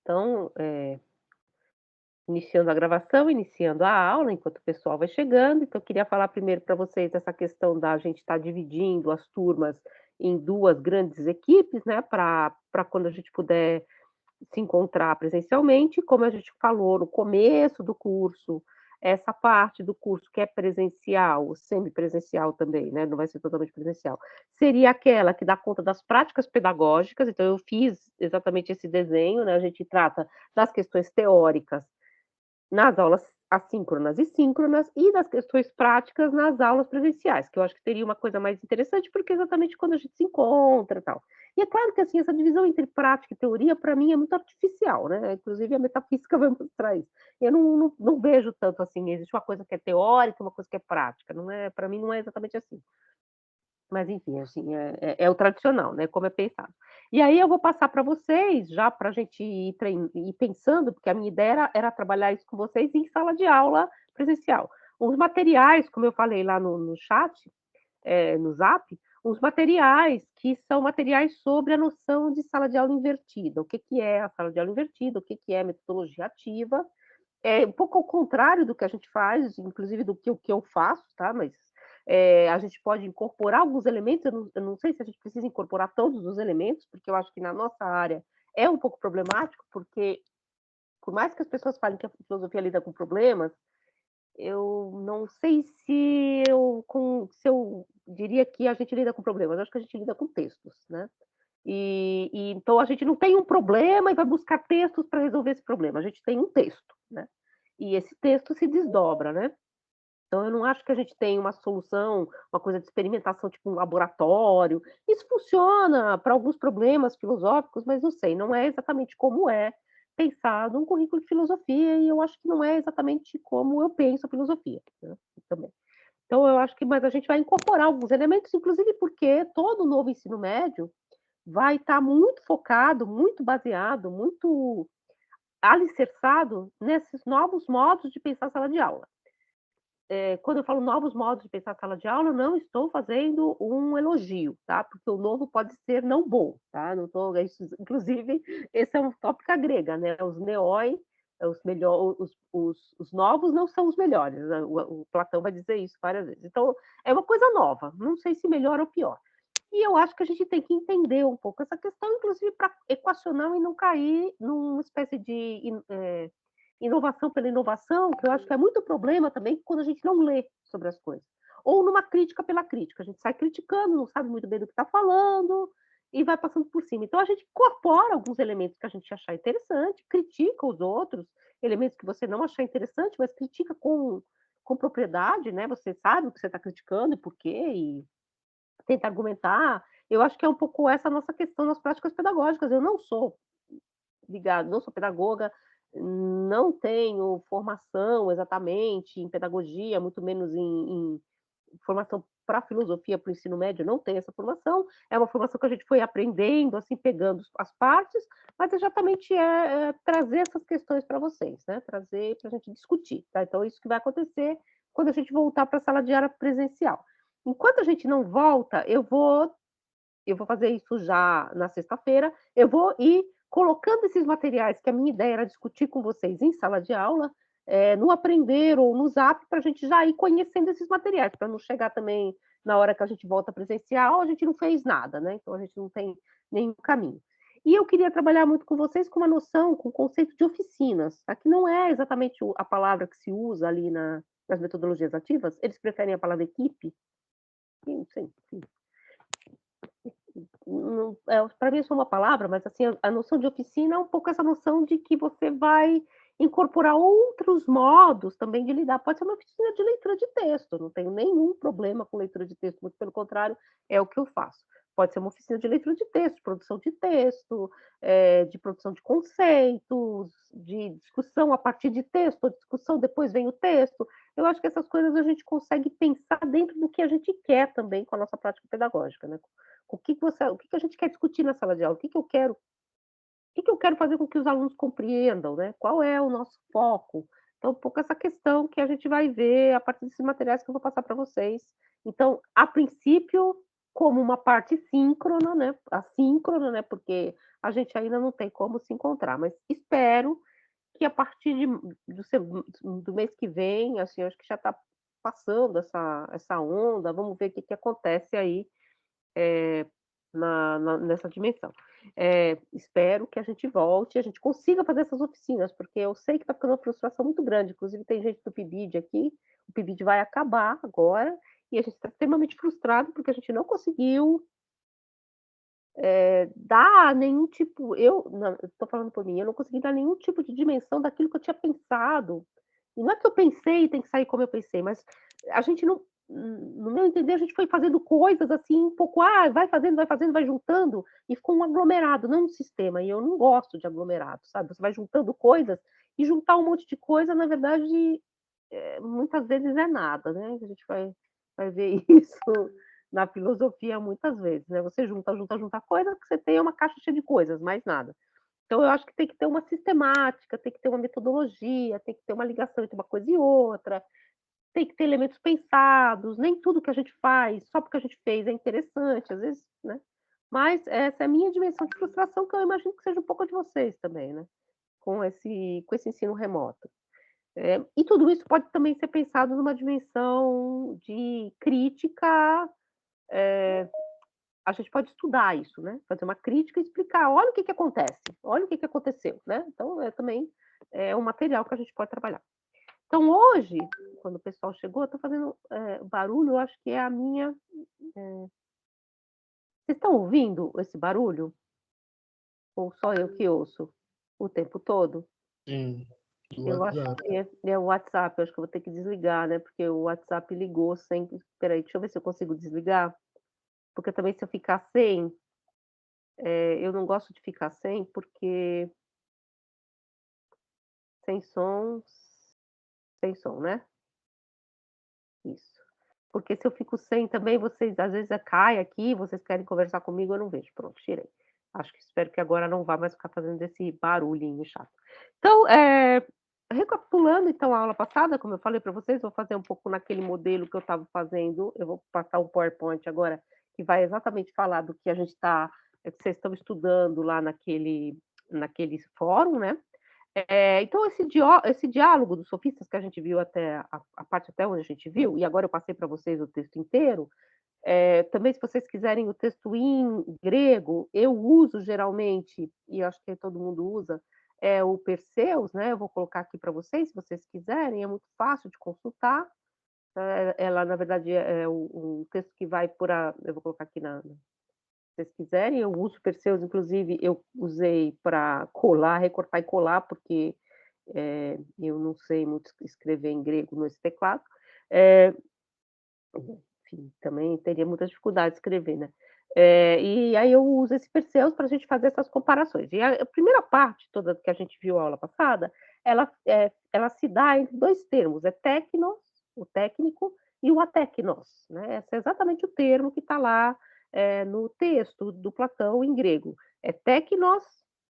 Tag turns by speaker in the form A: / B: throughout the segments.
A: Então, iniciando a gravação, iniciando a aula, enquanto o pessoal vai chegando. Então eu queria falar primeiro para vocês essa questão da gente estar dividindo as turmas em 2 grandes equipes, né, para quando a gente puder se encontrar presencialmente, como a gente falou no começo do curso, essa parte do curso que é presencial, semipresencial também, né, não vai ser totalmente presencial, seria aquela que dá conta das práticas pedagógicas, então eu fiz exatamente esse desenho, né, a gente trata das questões teóricas nas aulas assíncronas e síncronas e das questões práticas nas aulas presenciais, que eu acho que seria uma coisa mais interessante, porque é exatamente quando a gente se encontra, e tal. E é claro que, assim, essa divisão entre prática e teoria, para mim, é muito artificial, né, inclusive a metafísica vai mostrar isso. Eu não vejo tanto assim, existe uma coisa que é teórica, uma coisa que é prática, não é, para mim não é exatamente assim. Mas enfim, assim, é o tradicional, né, como é pensado. E aí eu vou passar para vocês, já para a gente ir pensando, porque a minha ideia era trabalhar isso com vocês em sala de aula presencial. Os materiais, como eu falei lá no chat, no Zap, os materiais que são materiais sobre a noção de sala de aula invertida. O que que é a sala de aula invertida, o que que é metodologia ativa, é um pouco ao contrário do que a gente faz, inclusive do que eu faço, tá, mas, a gente pode incorporar alguns elementos, eu não sei se a gente precisa incorporar todos os elementos, porque eu acho que na nossa área é um pouco problemático, porque por mais que as pessoas falem que a filosofia lida com problemas, eu não sei se eu diria que a gente lida com problemas, eu acho que a gente lida com textos, né. E então a gente não tem um problema e vai buscar textos para resolver esse problema, a gente tem um texto, né. E esse texto se desdobra, né. Então eu não acho que a gente tem uma solução, uma coisa de experimentação, tipo um laboratório. Isso funciona para alguns problemas filosóficos, mas não sei, não é exatamente como é pensado um currículo de filosofia e eu acho que não é exatamente como eu penso a filosofia, né, também. Então eu acho que mas a gente vai incorporar alguns elementos, inclusive porque todo o novo ensino médio vai estar muito focado, muito baseado, muito alicerçado nesses novos modos de pensar a sala de aula. Quando eu falo novos modos de pensar a sala de aula, eu não estou fazendo um elogio, tá, porque o novo pode ser não bom, tá, não estou isso inclusive, esse é um tópica grega, né, os neoi, os melhor os novos não são os melhores, né, o Platão vai dizer isso várias vezes. Então, é uma coisa nova, não sei se melhor ou pior. E eu acho que a gente tem que entender um pouco essa questão, inclusive para equacionar e não cair numa espécie de inovação pela inovação, que eu acho que é muito problema também quando a gente não lê sobre as coisas. Ou numa crítica pela crítica, a gente sai criticando, não sabe muito bem do que está falando e vai passando por cima. Então a gente incorpora alguns elementos que a gente achar interessante, critica os outros, elementos que você não achar interessante, mas critica com propriedade, né? Você sabe o que você está criticando e por quê, e tenta argumentar. Eu acho que é um pouco essa a nossa questão nas práticas pedagógicas. Eu não sou ligado, não sou pedagoga, não tenho formação exatamente em pedagogia, muito menos em formação para filosofia, para o ensino médio, não tenho essa formação. É uma formação que a gente foi aprendendo, assim, pegando as partes, mas exatamente trazer essas questões para vocês, né? Trazer para a gente discutir, tá? Então, isso que vai acontecer quando a gente voltar para a sala de aula presencial. Enquanto a gente não volta, eu vou fazer isso já na sexta-feira, eu vou ir colocando esses materiais que a minha ideia era discutir com vocês em sala de aula, no Aprender ou no Zap, para a gente já ir conhecendo esses materiais, para não chegar também na hora que a gente volta presencial, a gente não fez nada, né, então a gente não tem nenhum caminho. E eu queria trabalhar muito com vocês com uma noção, com o conceito de oficinas, tá, que não é exatamente a palavra que se usa ali nas metodologias ativas, eles preferem a palavra equipe, sim, não, para mim é só uma palavra, mas assim, a noção de oficina é um pouco essa noção de que você vai incorporar outros modos também de lidar. Pode ser uma oficina de leitura de texto, eu não tenho nenhum problema com leitura de texto, muito pelo contrário, é o que eu faço. Pode ser uma oficina de leitura de texto, produção de texto, de produção de conceitos, de discussão a partir de texto, ou discussão depois vem o texto. Eu acho que essas coisas a gente consegue pensar dentro do que a gente quer também com a nossa prática pedagógica, né. O que a gente quer discutir na sala de aula? O que que eu quero fazer com que os alunos compreendam, né? Qual é o nosso foco? Então, um pouco essa questão que a gente vai ver a partir desses materiais que eu vou passar para vocês. Então, a princípio, como uma parte síncrona, né, assíncrona, né, porque a gente ainda não tem como se encontrar, mas espero que a partir do mês que vem, assim, eu acho que já está passando essa onda, vamos ver o que que acontece aí, eh, nessa dimensão. Espero que a gente volte e a gente consiga fazer essas oficinas, porque eu sei que está ficando uma frustração muito grande, inclusive tem gente do PIBID aqui, o PIBID vai acabar agora, e a gente está extremamente frustrado, porque a gente não conseguiu dar nenhum tipo eu tô falando por mim, eu não consegui dar nenhum tipo de dimensão daquilo que eu tinha pensado. E não é que eu pensei e tem que sair como eu pensei, mas a gente não no meu entender, a gente foi fazendo coisas, assim, um pouco, vai fazendo, vai juntando, e ficou um aglomerado, não um sistema, e eu não gosto de aglomerado, sabe. Você vai juntando coisas, e juntar um monte de coisa, na verdade, muitas vezes é nada, né, a gente vai ver isso na filosofia muitas vezes, né, você junta, junta, junta coisa, que você tem é uma caixa cheia de coisas, mais nada. Então eu acho que tem que ter uma sistemática, tem que ter uma metodologia, tem que ter uma ligação entre uma coisa e outra, tem que ter elementos pensados, nem tudo que a gente faz, só porque a gente fez é interessante, às vezes, né. Mas essa é a minha dimensão de frustração, que eu imagino que seja um pouco a de vocês também, né, com esse ensino remoto. E tudo isso pode também ser pensado numa dimensão de crítica, a gente pode estudar isso, né, fazer uma crítica e explicar: "Olha o que que acontece, olha o que que aconteceu", né. Então também é um material que a gente pode trabalhar. Então hoje, quando o pessoal chegou, eu estou fazendo, barulho, eu acho que é a minha vocês estão ouvindo esse barulho? Ou só eu que ouço o tempo todo?
B: Sim, do
A: Eu acho
B: WhatsApp.
A: que é o WhatsApp, eu acho que eu vou ter que desligar, né, porque o WhatsApp ligou sempre. Espera aí, deixa eu ver se eu consigo desligar, porque também se eu ficar sem, eu não gosto de ficar sem, porque sem som, sem som, né? Isso. Porque se eu fico sem também, vocês às vezes cai aqui, vocês querem conversar comigo, eu não vejo. Pronto, tirei. Acho que espero que agora não vá mais ficar fazendo esse barulhinho chato. Então, recapitulando então a aula passada, como eu falei para vocês, vou fazer um pouco naquele modelo que eu estava fazendo, eu vou passar o PowerPoint agora, que vai exatamente falar do que a gente está, que vocês estão estudando lá naquele fórum, né? Então esse diálogo dos sofistas que a gente viu até a parte até onde a gente viu, e agora eu passei para vocês o texto inteiro, também se vocês quiserem o texto em grego, eu uso geralmente, e acho que todo mundo usa, o Perseus, né, eu vou colocar aqui para vocês, se vocês quiserem, é muito fácil de consultar, ela na verdade é o texto que vai por a eu vou colocar aqui na se vocês quiserem, eu uso Perseus, inclusive eu usei para colar, recortar e colar, porque eu não sei muito escrever em grego nesse teclado. Eh, Enfim, também teria muita dificuldade de escrever, né. E aí eu uso esse Perseus para a gente fazer essas comparações. E a primeira parte toda que a gente viu a aula passada, ela se dá entre 2 termos, é téknos, o técnico, e o atéknos, né. Esse é exatamente o termo que está lá, no texto do Platão em grego. É téknos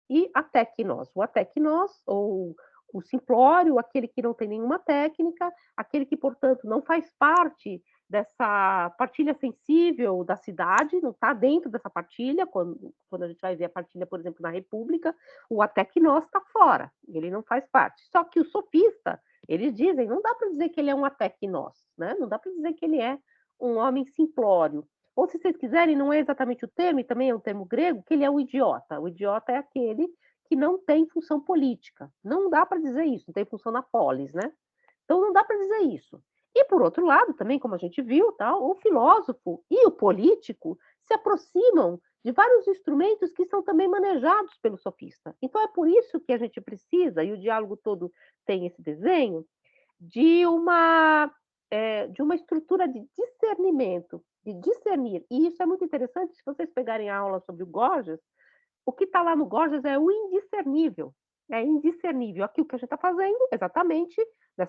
A: e atéknos. O atéknos, ou o simplório, aquele que não tem nenhuma técnica, aquele que, portanto, não faz parte dessa partilha sensível da cidade, não está dentro dessa partilha, quando a gente vai ver a partilha, por exemplo, na República, o até que nós está fora, ele não faz parte. Só que o sofista, eles dizem, não dá para dizer que ele é um até que nós, né? Não dá para dizer que ele é um homem simplório. Ou se vocês quiserem, não é exatamente o termo, e também é um termo grego, que ele é o idiota. O idiota é aquele que não tem função política. Não dá para dizer isso, não tem função na polis, né? Então não dá para dizer isso. E por outro lado, também, como a gente viu, tá, o filósofo e o político se aproximam de vários instrumentos que são também manejados pelo sofista. Então é por isso que a gente precisa, e o diálogo todo tem esse desenho, de uma estrutura de discernimento, de discernir. E isso é muito interessante, se vocês pegarem a aula sobre o Gorgias, o que está lá no Gorgias é o indiscernível. É indiscernível. Aqui o que a gente está fazendo, exatamente,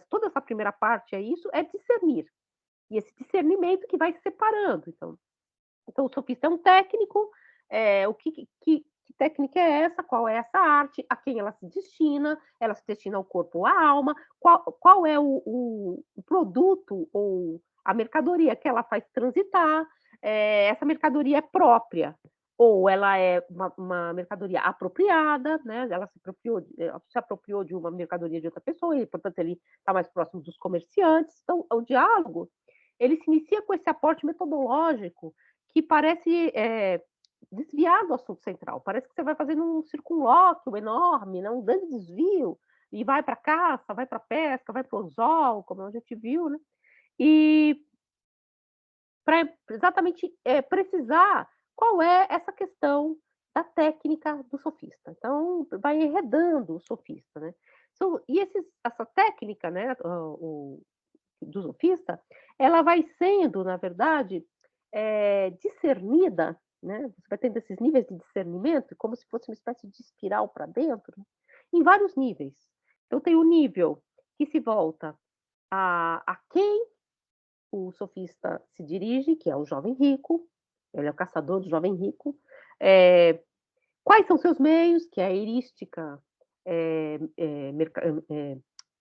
A: toda essa primeira parte é isso, é discernir. E esse discernimento que vai se separando. Então o sofista é um técnico, que técnica é essa, qual é essa arte, a quem ela se destina ao corpo ou à alma, qual é o produto ou a mercadoria que ela faz transitar, essa mercadoria é própria ou ela é uma mercadoria apropriada, né, ela se apropriou de uma mercadoria de outra pessoa e, portanto, ele está mais próximo dos comerciantes. Então, o diálogo, ele se inicia com esse aporte metodológico que parece, desviar do assunto central. Parece que você vai fazendo um circunlóquio enorme, né, um grande desvio, e vai para a caça, vai para a pesca, vai para o anzol, como a gente viu, né. E para exatamente, precisar qual é essa questão da técnica do sofista. Então, vai enredando o sofista, né. Essa técnica, né, o do sofista, ela vai sendo, na verdade, discernida, né, você vai tendo esses níveis de discernimento, como se fosse uma espécie de espiral para dentro, né, em vários níveis. Então tem o nível que se volta a quem o sofista se dirige, que é o jovem rico, ele é o caçador do jovem rico. Quais são seus meios, que é a erística, eh eh, merca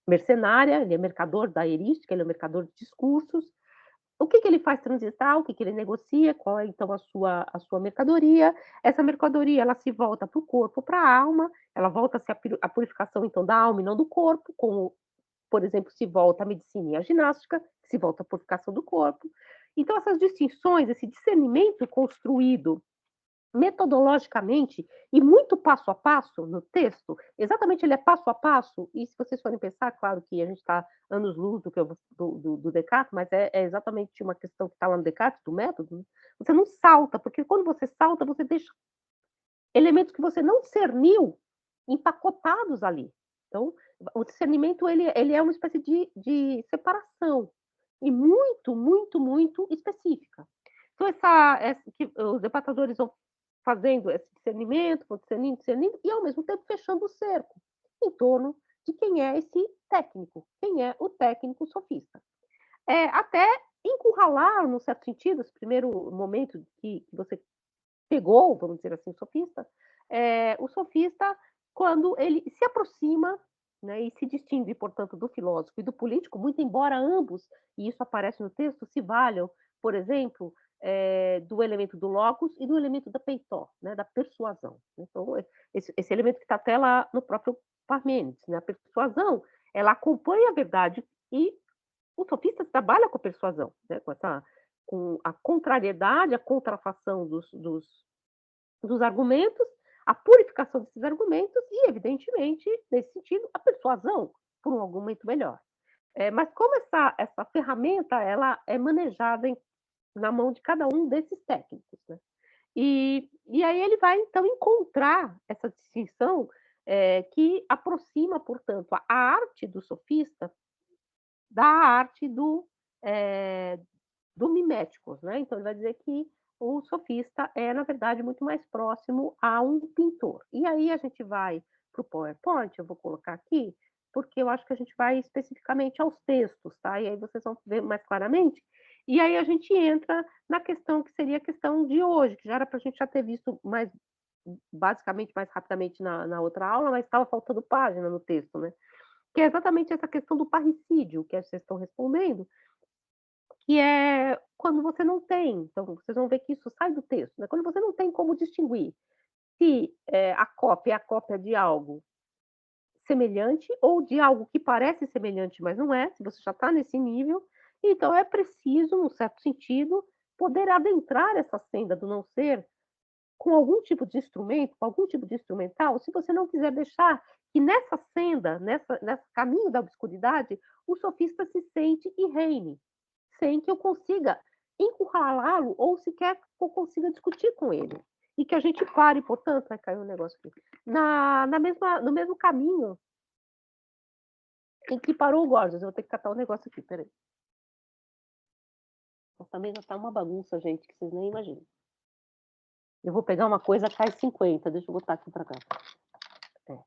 A: mercenária, ele é mercador da erística, ele é o mercador de discursos. O que que ele faz transitar, o que que ele negocia, qual é então a sua mercadoria. Essa mercadoria ela se volta para o corpo, para a alma, ela volta-se a purificação então da alma e não do corpo, como, por exemplo, se volta a medicina e a ginástica, se volta a purificação do corpo. Então essas distinções, esse discernimento construído metodologicamente e muito passo a passo no texto, exatamente ele é passo a passo, e se vocês forem pensar, claro que a gente está anos-luz do que eu vou do Descartes, mas é exatamente uma questão que está lá no Descartes, do método, né, você não salta, porque quando você salta, você deixa elementos que você não discerniu empacotados ali. Então, o discernimento ele é uma espécie de separação, e muito, muito, muito específica. Então essa que os debatedores vão fazendo esse discernimento, vão discernindo, discernindo, e ao mesmo tempo fechando o cerco, em torno de quem é esse técnico, quem é o técnico sofista. Até encurralar, num certo sentido, esse primeiro momento que você pegou, vamos dizer assim, o sofista, quando ele se aproxima, né, e se distingue, portanto, do filósofo e do político, muito embora ambos, e isso aparece no texto, se valham, por exemplo, do elemento do logos e do elemento da peitó, né, da persuasão. Então, esse elemento que está até lá no próprio Parmênides, né, a persuasão, ela acompanha a verdade e o sofista trabalha com a persuasão, né, com a contrariedade, a contrafação dos argumentos, a purificação desses argumentos e, evidentemente, nesse sentido, a persuasão por um argumento melhor. Mas como essa ferramenta ela é manejada na mão de cada um desses técnicos, né? E aí ele vai então encontrar essa distinção que aproxima, portanto, a arte do sofista da arte do miméticos, né? Então ele vai dizer que o sofista é, na verdade, muito mais próximo a um pintor. E aí a gente vai para o PowerPoint, eu vou colocar aqui, porque eu acho que a gente vai especificamente aos textos, tá? E aí vocês vão ver mais claramente. E aí a gente entra na questão que seria a questão de hoje, que já era para a gente já ter visto mais basicamente, mais rapidamente na outra aula, mas estava faltando página no texto, né? Que é exatamente essa questão do parricídio que vocês estão respondendo, que é quando você não tem, então vocês vão ver que isso sai do texto, né, quando você não tem como distinguir se, a cópia é a cópia de algo semelhante ou de algo que parece semelhante, mas não é, se você já está nesse nível, então é preciso, num certo sentido, poder adentrar essa senda do não ser com algum tipo de instrumento, com algum tipo de instrumental, se você não quiser deixar que nessa senda, nesse caminho da obscuridade, o sofista se sente e reine, sem que eu consiga encurralá-lo ou sequer que eu consiga discutir com ele. E que a gente pare, portanto, vai cair um negócio aqui, no mesmo caminho em que parou o Gorgias. Eu vou ter que catar um negócio aqui, espera aí. Mas também já está uma bagunça, gente, que vocês nem imaginam. Eu vou pegar uma coisa, cai 50, deixa eu botar aqui para cá.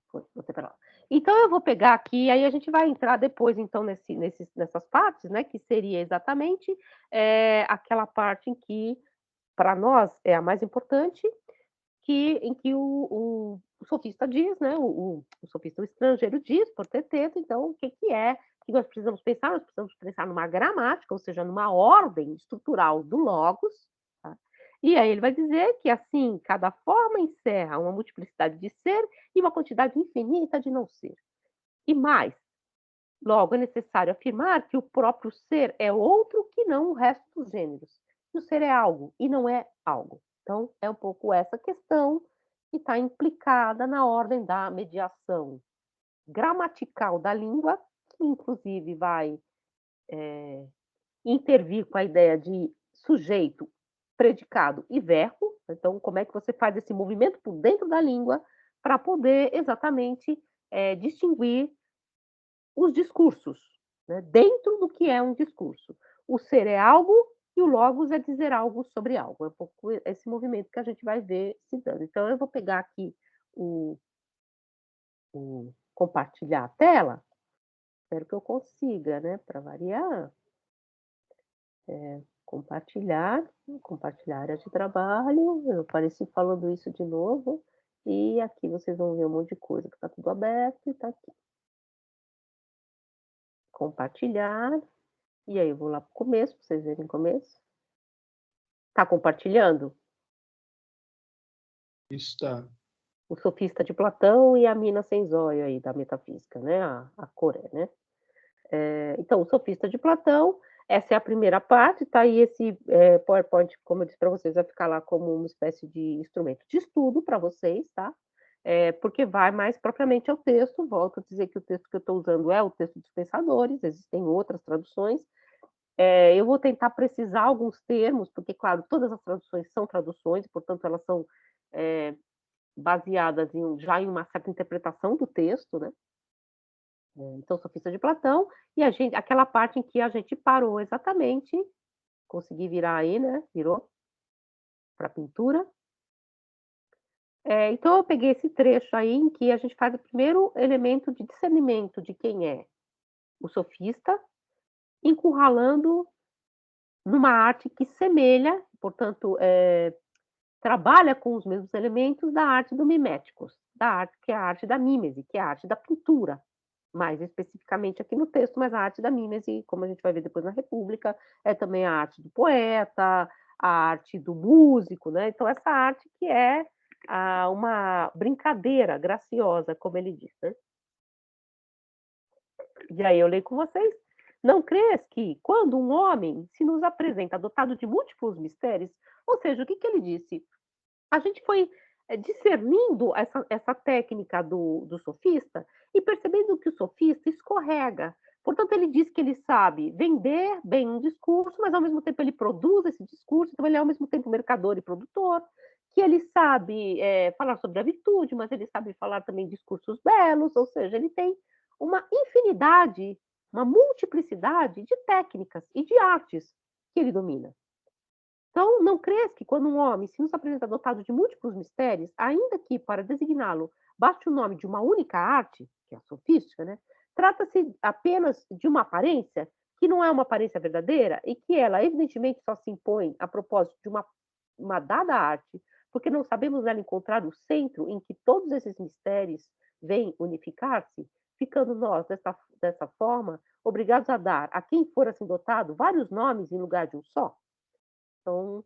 A: Foi, botei pra lá. Então eu vou pegar aqui, aí a gente vai entrar depois então nessas partes, né, que seria exatamente, aquela parte em que, para nós, é a mais importante, em que o sofista diz, né, o sofista, o estrangeiro diz, por ter teto, então o que que é que nós precisamos pensar? Nós precisamos pensar numa gramática, ou seja, numa ordem estrutural do logos, tá? E aí ele vai dizer que, assim, cada forma encerra uma multiplicidade de ser e uma quantidade infinita de não ser. E mais, logo é necessário afirmar que o próprio ser é outro que não o resto dos gêneros. Que o ser é algo e não é algo. Então, é um pouco essa questão que está implicada na ordem da mediação gramatical da língua, que inclusive vai intervir com a ideia de sujeito, predicado e verbo. Então, como é que você faz esse movimento por dentro da língua para poder exatamente distinguir os discursos, né, dentro do que é um discurso. O ser é algo e o logos é dizer algo sobre algo. É um pouco esse movimento que a gente vai ver se dando. Então, eu vou pegar aqui o, o compartilhar a tela. Espero que eu consiga, né, para variar. Compartilhar, compartilhar área de trabalho. Eu apareci falando isso de novo. E aqui vocês vão ver um monte de coisa que está tudo aberto e está aqui. Compartilhar. E aí eu vou lá para o começo, para vocês verem o começo. Está compartilhando?
B: Está.
A: O Sofista de Platão e a Mina sem zóio aí da metafísica, né, a Coré, né. Então, o Sofista de Platão, essa é a primeira parte, tá aí esse, PowerPoint, como eu disse para vocês, vai ficar lá como uma espécie de instrumento de estudo para vocês, tá. Porque vai mais propriamente ao texto, volto a dizer que o texto que eu estou usando é o texto dos pensadores, existem outras traduções. Eu vou tentar precisar alguns termos, porque, claro, todas as traduções são traduções, portanto, elas são, eh, baseadas já em uma certa interpretação do texto, né. Então, Sofista de Platão, e aquela parte em que a gente parou exatamente, consegui virar aí, né, virou para pintura. Então eu peguei esse trecho aí em que a gente faz o primeiro elemento de discernimento de quem é o sofista, encurralando numa arte que semelha, portanto, trabalha com os mesmos elementos da arte do miméticos, da arte que é a arte da mímese, que é a arte da pintura. Mais especificamente aqui no texto, mas a arte da mímese, como a gente vai ver depois na República, é também a arte do poeta, a arte do músico, né. Então essa arte que é uma brincadeira graciosa, como ele diz, né. E aí eu leio com vocês: "Não crês que, quando um homem se nos apresenta dotado de múltiplos mistérios", ou seja, o que que ele disse? A gente foi, discernindo essa técnica do sofista e percebendo que o sofista escorrega. Portanto, ele diz que ele sabe vender bem um discurso, mas ao mesmo tempo ele produz esse discurso, então ele é ao mesmo tempo mercador e produtor, que ele sabe, falar sobre a virtude, mas ele sabe falar também discursos belos, ou seja, ele tem uma infinidade, uma multiplicidade de técnicas e de artes que ele domina. Então, não crês que quando um homem se nos apresenta dotado de múltiplos mistérios, ainda que para designá-lo baste o nome de uma única arte, que é a sofística, né, trata-se apenas de uma aparência que não é uma aparência verdadeira e que ela evidentemente só se impõe a propósito de uma dada arte, porque não sabemos nela encontrar o centro em que todos esses mistérios vêm unificar-se, ficando nós, dessa forma, obrigados a dar a quem for assim dotado vários nomes em lugar de um só? Então,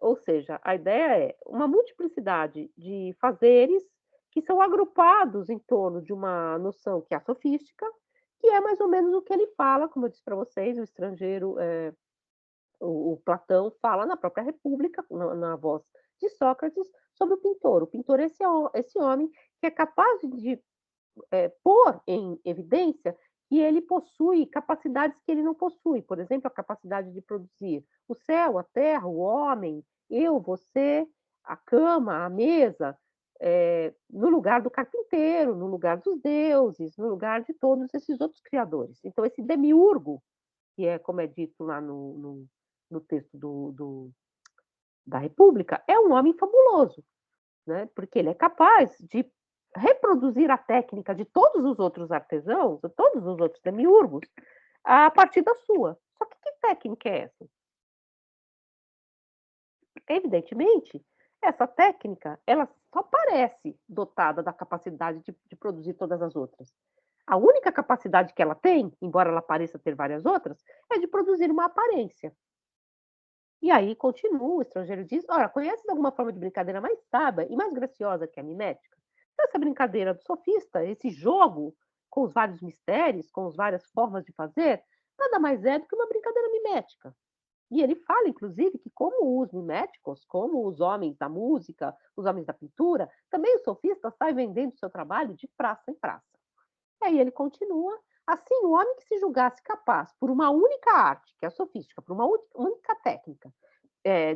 A: ou seja, a ideia é uma multiplicidade de fazeres que são agrupados em torno de uma noção que é a sofística, que é mais ou menos o que ele fala, como eu disse para vocês, o estrangeiro, o Platão fala na própria República, na voz de Sócrates, sobre o pintor. O pintor é esse homem que é capaz de pôr em evidência que ele possui capacidades que ele não possui. Por exemplo, a capacidade de produzir o céu, a terra, o homem, eu, você, a cama, a mesa, no lugar do carpinteiro, no lugar dos deuses, no lugar de todos esses outros criadores. Então, esse demiurgo, que é como é dito lá no texto da República, é um homem fabuloso, né? Porque ele é capaz de reproduzir a técnica de todos os outros artesãos, de todos os outros demiurgos, a partir da sua. Só que técnica é essa? Evidentemente, essa técnica, ela só parece dotada da capacidade de produzir todas as outras. A única capacidade que ela tem, embora ela pareça ter várias outras, é de produzir uma aparência. E aí continua, o estrangeiro diz: "Ora, conheces alguma forma de brincadeira mais sábia e mais graciosa que a mimética? Essa brincadeira do sofista, esse jogo com os vários mistérios, com as várias formas de fazer, nada mais é do que uma brincadeira mimética". E ele fala, inclusive, que como os miméticos, como os homens da música, os homens da pintura, também o sofista sai vendendo seu trabalho de praça em praça. E aí ele continua: assim, o homem que se julgasse capaz, por uma única arte, que é a sofística, por uma única técnica,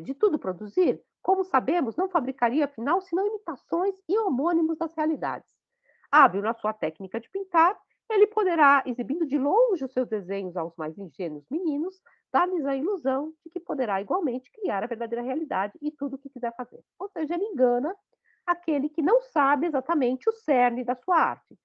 A: de tudo produzir, como sabemos, não fabricaria, afinal, senão imitações e homônimos das realidades. Hábil na sua técnica de pintar, ele poderá, exibindo de longe os seus desenhos aos mais ingênuos meninos, dar-lhes a ilusão de que poderá igualmente criar a verdadeira realidade e tudo o que quiser fazer. Ou seja, ele engana aquele que não sabe exatamente o cerne da sua arte.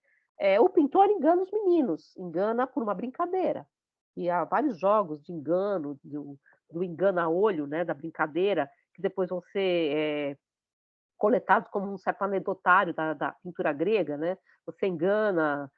A: O pintor engana os meninos, engana por uma brincadeira. E há vários jogos de engano, do engana-olho, né, da brincadeira, que depois vão ser coletados como um certo anedotário da pintura grega, né? Você engana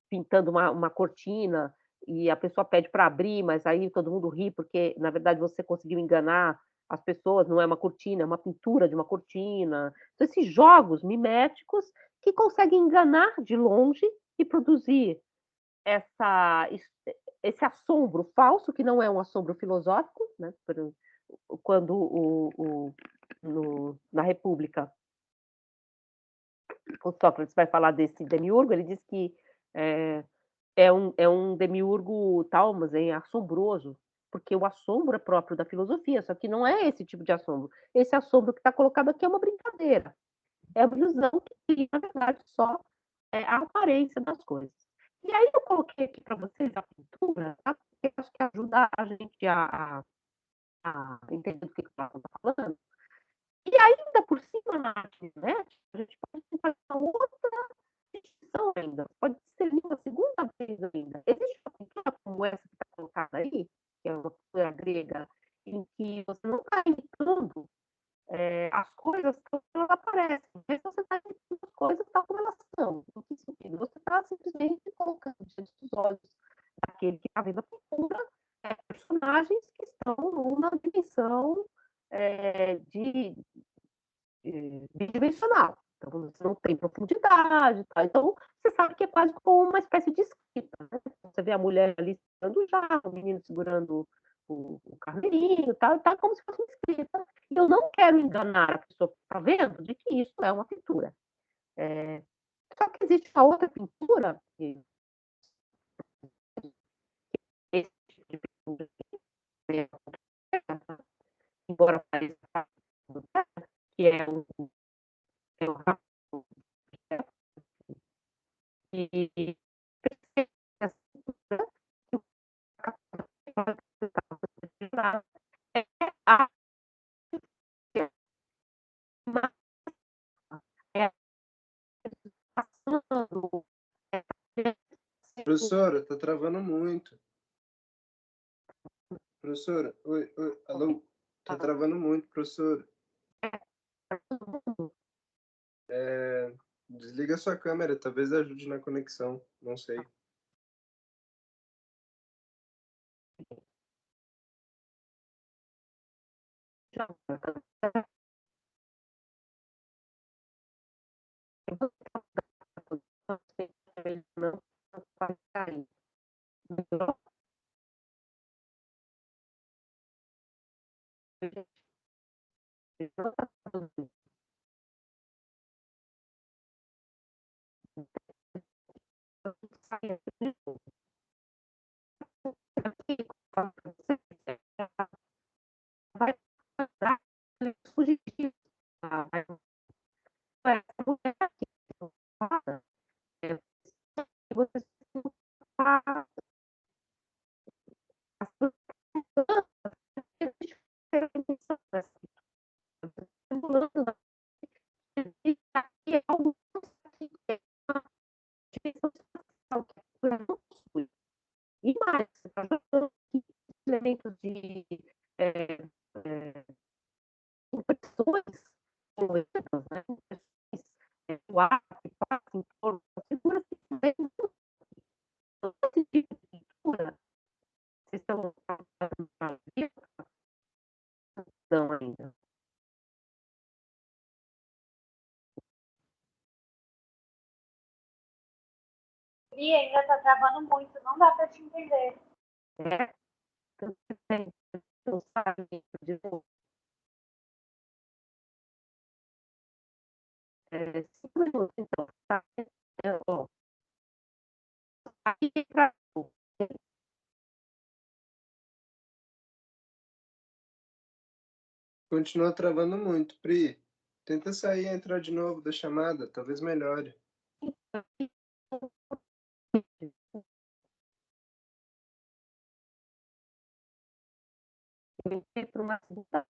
A: pintando uma cortina e a pessoa pede para abrir, mas aí todo mundo ri porque, na verdade, você conseguiu enganar as pessoas, não é uma cortina, é uma pintura de uma cortina. Então, esses jogos miméticos que conseguem enganar de longe e produzir essa, esse assombro falso, que não é um assombro filosófico, né? Quando na República o Sócrates vai falar desse demiurgo, ele diz que é, é um demiurgo Talmazen assombroso, porque o assombro é próprio da filosofia, só que não é esse tipo de assombro. Esse assombro que está colocado aqui é uma brincadeira, é uma ilusão que cria, na verdade, só a aparência das coisas. E aí eu coloquei aqui para vocês a pintura, tá? Porque acho que ajuda a gente a entender do que eu estava falando. E ainda por cima na arte, né, a gente pode fazer uma outra distinção ainda, pode ser uma segunda vez ainda. Existe uma pintura como essa que está colocada aí, que é uma pintura grega, em que você não está imitando as coisas como elas aparecem, mas você está imitando as coisas tal como elas são. Em que sentido? Você está simplesmente colocando diante dos olhos daquele que está vendo a pintura personagens que estão numa dimensão de bidimensional. Então, você não tem profundidade, tá? Então, você sabe que é quase como uma espécie de escrita, né? Você vê a mulher ali segurando o jarro, o menino segurando o carneirinho, tá como se fosse uma escrita. E eu não quero enganar a pessoa que está vendo de que isso é uma pintura. É, só que existe uma outra pintura, que esse tipo de pintura, embora pareça que é um e a é passando,
B: Professora, tá travando muito. Professora, oi, oi, alô? Tá travando muito, professora. É, desliga sua câmera, talvez ajude na conexão, não sei.
A: vai fugir disso. Essa mulher aqui, você é algo e mais, você está jogando elementos de impressões coloridas, né? Impressões, o ar que passa em torno das figuras que também esse tipo de pintura, vocês estão
C: travando muito, não dá para te entender.
A: É, então, sabe, de novo, 5 minutos, então, tá? Ó, aqui pra...
B: Continua travando muito. Pri, tenta sair e entrar de novo da chamada, talvez melhore.
A: Eu entrei para uma segunda.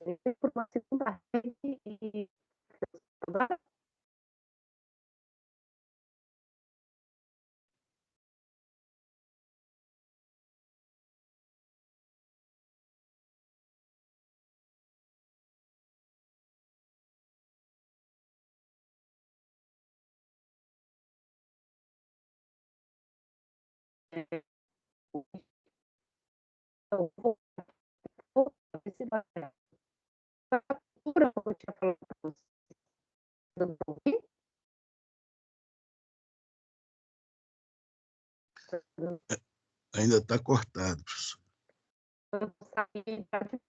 A: Eu entrei por uma segunda rede e então, vou esse papel. A captura, como eu tinha falado para você, dando para ouvir?
D: Ainda está cortado, professor.
A: Eu vou sair já de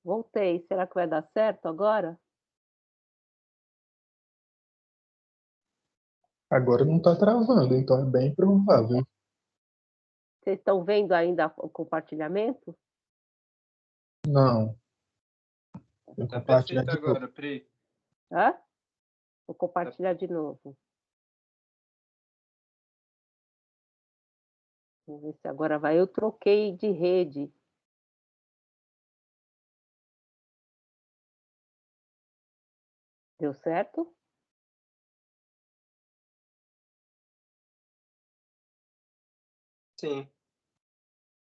A: Voltei. Será que vai dar certo agora?
E: Agora não está travando, então é bem provável.
A: Vocês estão vendo ainda o compartilhamento?
E: Não. Eu
B: Tá
E: compartilhar
B: perfeito
E: de novo.
B: agora, Pri.
A: Hã? Vou compartilhar de novo. Vamos ver se agora vai. Eu troquei de rede. Deu certo?
B: Sim.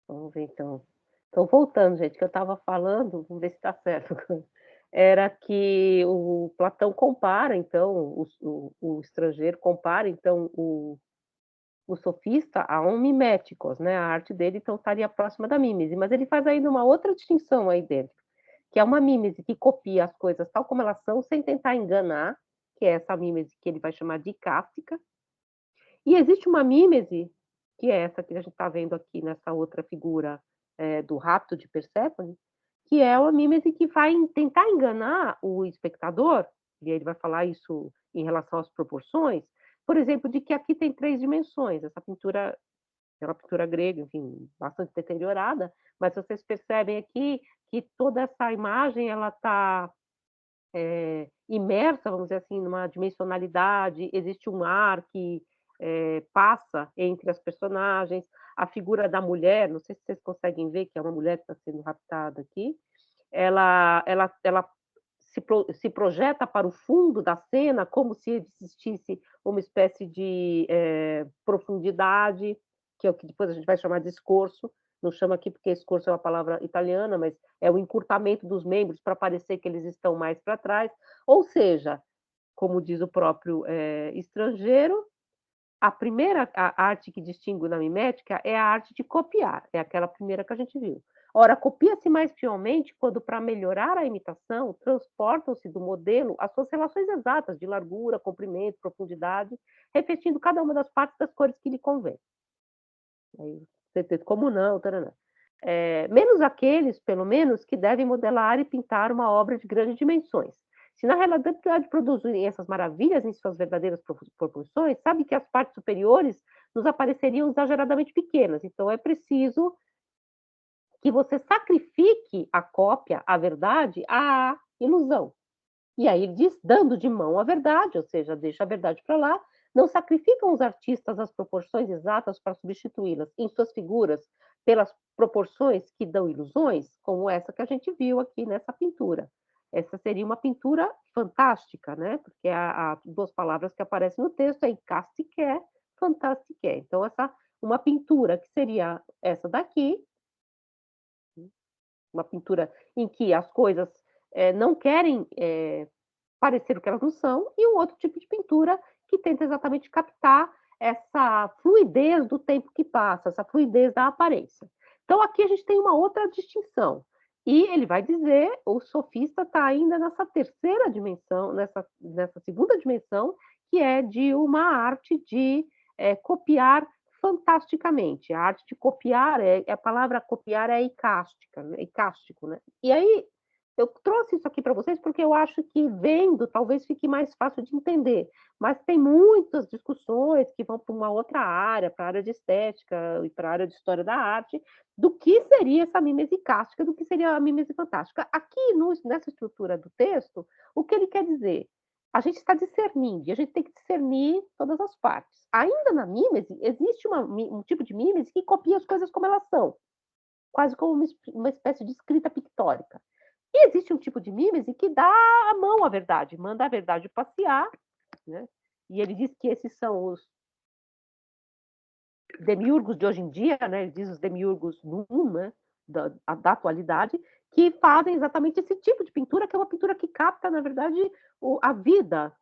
A: Vamos ver então. Então, voltando, gente, que eu estava falando, vamos ver se está certo. Era que o Platão compara, então, o estrangeiro compara, então, o sofista a um miméticos, né? A arte dele, então, estaria próxima da mímese. Mas ele faz ainda uma outra distinção aí dentro, que é uma mímese que copia as coisas tal como elas são, sem tentar enganar, que é essa mímese que ele vai chamar de icástica. E existe uma mímese, que é essa que a gente está vendo aqui nessa outra figura do rapto de Perséfone, que é uma mímese que vai tentar enganar o espectador, e ele vai falar isso em relação às proporções, por exemplo, de que aqui tem 3 dimensões. Essa pintura é uma pintura grega, enfim, bastante deteriorada, mas vocês percebem aqui que toda essa imagem ela está imersa, vamos dizer assim, numa dimensionalidade, existe um ar que passa entre as personagens, a figura da mulher, não sei se vocês conseguem ver que é uma mulher que está sendo raptada aqui, ela se projeta para o fundo da cena como se existisse uma espécie de profundidade, que é o que depois a gente vai chamar de escorço, não chama aqui porque escorço é uma palavra italiana, mas é o encurtamento dos membros para parecer que eles estão mais para trás, ou seja, como diz o próprio estrangeiro, a arte que distingue na mimética é a arte de copiar, é aquela primeira que a gente viu. Ora, copia-se mais fielmente quando, para melhorar a imitação, transportam-se do modelo as suas relações exatas de largura, comprimento, profundidade, repetindo cada uma das partes das cores que lhe convém. Como não, taranã. Menos aqueles, pelo menos, que devem modelar e pintar uma obra de grandes dimensões. Se na realidade produzirem essas maravilhas em suas verdadeiras proporções, sabe que as partes superiores nos apareceriam exageradamente pequenas. Então é preciso que você sacrifique a cópia, a verdade, à ilusão. E aí ele diz, dando de mão a verdade, ou seja, deixa a verdade para lá, não sacrificam os artistas as proporções exatas para substituí-las em suas figuras pelas proporções que dão ilusões, como essa que a gente viu aqui nessa pintura. Essa seria uma pintura fantástica, né? Porque as duas palavras que aparecem no texto é icastique, fantastique. Então, uma pintura que seria essa daqui, uma pintura em que as coisas não querem parecer o que elas não são, e um outro tipo de pintura que tenta exatamente captar essa fluidez do tempo que passa, essa fluidez da aparência. Então, aqui a gente tem uma outra distinção. E ele vai dizer, o sofista está ainda nessa terceira dimensão, nessa segunda dimensão, que é de uma arte de copiar fantasticamente. A arte de copiar, a palavra copiar é icástica, né? Icástico, né? E aí, eu trouxe isso aqui para vocês porque eu acho que vendo talvez fique mais fácil de entender, mas tem muitas discussões que vão para uma outra área, para a área de estética e para a área de história da arte, do que seria essa mímese icástica, do que seria a mímese fantástica. Aqui, nessa estrutura do texto, o que ele quer dizer? A gente está discernindo, e a gente tem que discernir todas as partes. Ainda na mímese, existe um tipo de mímese que copia as coisas como elas são, quase como uma espécie de escrita pictórica. E existe um tipo de mímese que dá a mão à verdade, manda a verdade passear, né? E ele diz que esses são os demiurgos de hoje em dia, né? Ele diz os demiurgos né? da atualidade, que fazem exatamente esse tipo de pintura, que é uma pintura que capta, na verdade, a vida,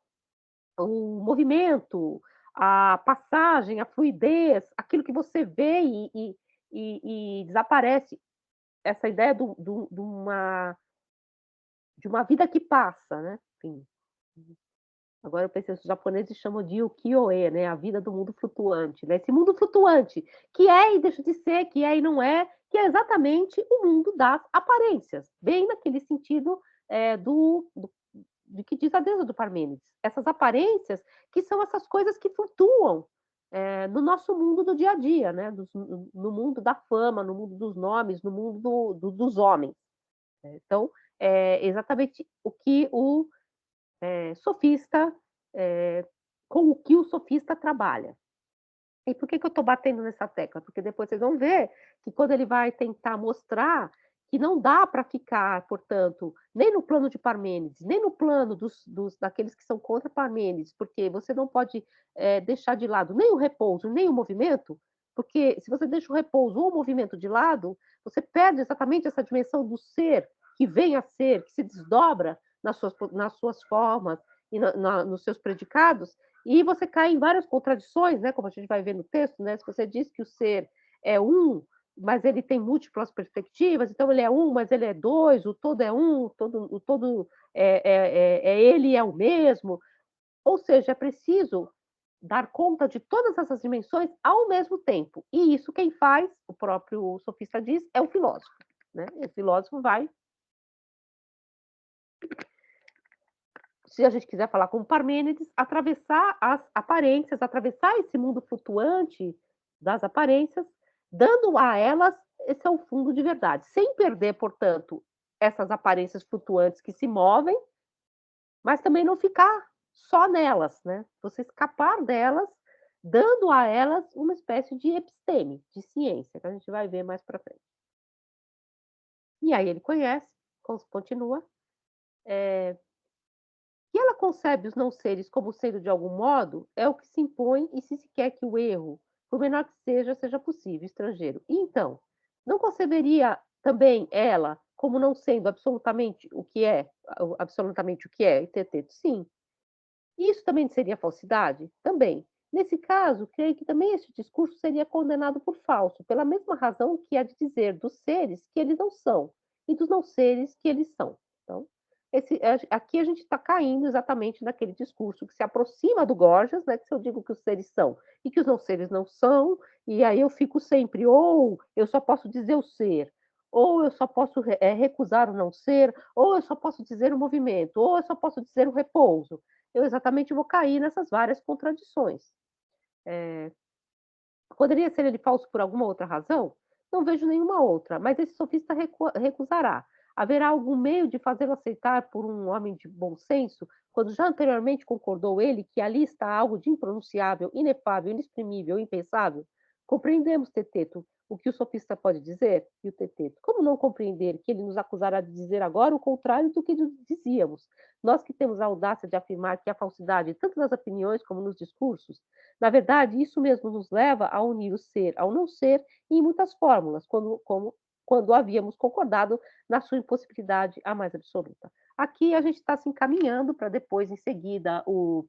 A: o movimento, a passagem, a fluidez, aquilo que você vê e desaparece. Essa ideia de uma vida que passa, né? Enfim. Agora eu pensei, os japoneses chamam de ukiyo-e, né? A vida do mundo flutuante, né? Esse mundo flutuante, que é e deixa de ser, que é e não é, que é exatamente o mundo das aparências, bem naquele sentido de que diz a deusa do Parmênides. Essas aparências que são essas coisas que flutuam no nosso mundo do dia a dia, né? No mundo da fama, no mundo dos nomes, no mundo dos homens. Então, é exatamente o que o sofista, com o que o sofista trabalha. E por que eu estou batendo nessa tecla? Porque depois vocês vão ver que quando ele vai tentar mostrar que não dá para ficar, portanto, nem no plano de Parmênides, nem no plano daqueles que são contra Parmênides, porque você não pode deixar de lado nem o repouso, nem o movimento, porque se você deixa o repouso ou o movimento de lado, você perde exatamente essa dimensão do ser, que vem a ser, que se desdobra nas suas formas e nos seus predicados, e você cai em várias contradições, né? Como a gente vai ver no texto, né? Se você diz que o ser é um, mas ele tem múltiplas perspectivas, então ele é um, mas ele é dois, o todo é um, o todo ele é o mesmo. Ou seja, é preciso dar conta de todas essas dimensões ao mesmo tempo. E isso quem faz, o próprio sofista diz, é o filósofo. Né? O filósofo vai... Se a gente quiser falar como Parmênides, atravessar as aparências, atravessar esse mundo flutuante das aparências, dando a elas esse é o fundo de verdade, sem perder, portanto, essas aparências flutuantes que se movem, mas também não ficar só nelas, né? Você escapar delas, dando a elas uma espécie de episteme, de ciência, que a gente vai ver mais para frente. E aí ele continua, que ela concebe os não seres como sendo de algum modo, é o que se impõe e se quer que o erro, por menor que seja possível, estrangeiro. E então, não conceberia também ela como não sendo absolutamente o que é, e teteto? Sim. Isso também seria falsidade? Também. Nesse caso, creio que também este discurso seria condenado por falso, pela mesma razão que há de dizer dos seres que eles não são e dos não seres que eles são. Então, aqui a gente está caindo exatamente naquele discurso que se aproxima do Gorgias, né, que se eu digo que os seres são e que os não seres não são, e aí eu fico sempre, ou eu só posso dizer o ser, ou eu só posso recusar o não ser, ou eu só posso dizer o movimento, ou eu só posso dizer o repouso. Eu exatamente vou cair nessas várias contradições. Poderia ser ele falso por alguma outra razão? Não vejo nenhuma outra, mas esse sofista recusará. Haverá algum meio de fazê-lo aceitar por um homem de bom senso, quando já anteriormente concordou ele que ali está algo de impronunciável, inefável, inexprimível, impensável? Compreendemos, Teteto, o que o sofista pode dizer? E o Teteto, como não compreender que ele nos acusará de dizer agora o contrário do que dizíamos? Nós que temos a audácia de afirmar que há falsidade tanto nas opiniões como nos discursos, na verdade, isso mesmo nos leva a unir o ser ao não ser em muitas fórmulas, quando havíamos concordado na sua impossibilidade a mais absoluta. Aqui a gente está se encaminhando para depois, em seguida, o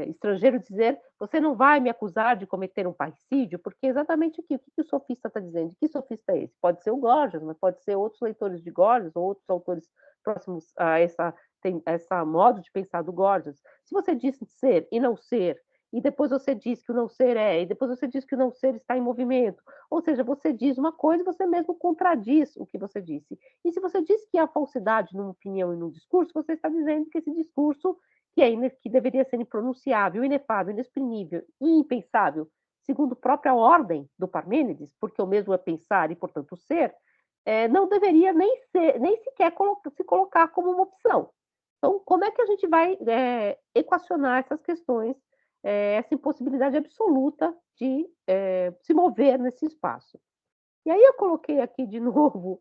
A: estrangeiro dizer: você não vai me acusar de cometer um parricídio, porque exatamente aqui, o que o sofista está dizendo? Que sofista é esse? Pode ser o Gorgias, mas pode ser outros leitores de Gorgias ou outros autores próximos a essa modo de pensar do Gorgias. Se você diz ser e não ser, e depois você diz que o não ser e depois você diz que o não ser está em movimento, ou seja, você diz uma coisa e você mesmo contradiz o que você disse. E se você diz que há falsidade numa opinião e num discurso, você está dizendo que esse discurso que deveria ser impronunciável, inefável, inexprimível e impensável, segundo a própria ordem do Parmênides, porque o mesmo é pensar e, portanto, ser, não deveria nem sequer se colocar como uma opção. Então, como é que a gente vai equacionar essas questões, essa impossibilidade absoluta de se mover nesse espaço? E aí eu coloquei aqui de novo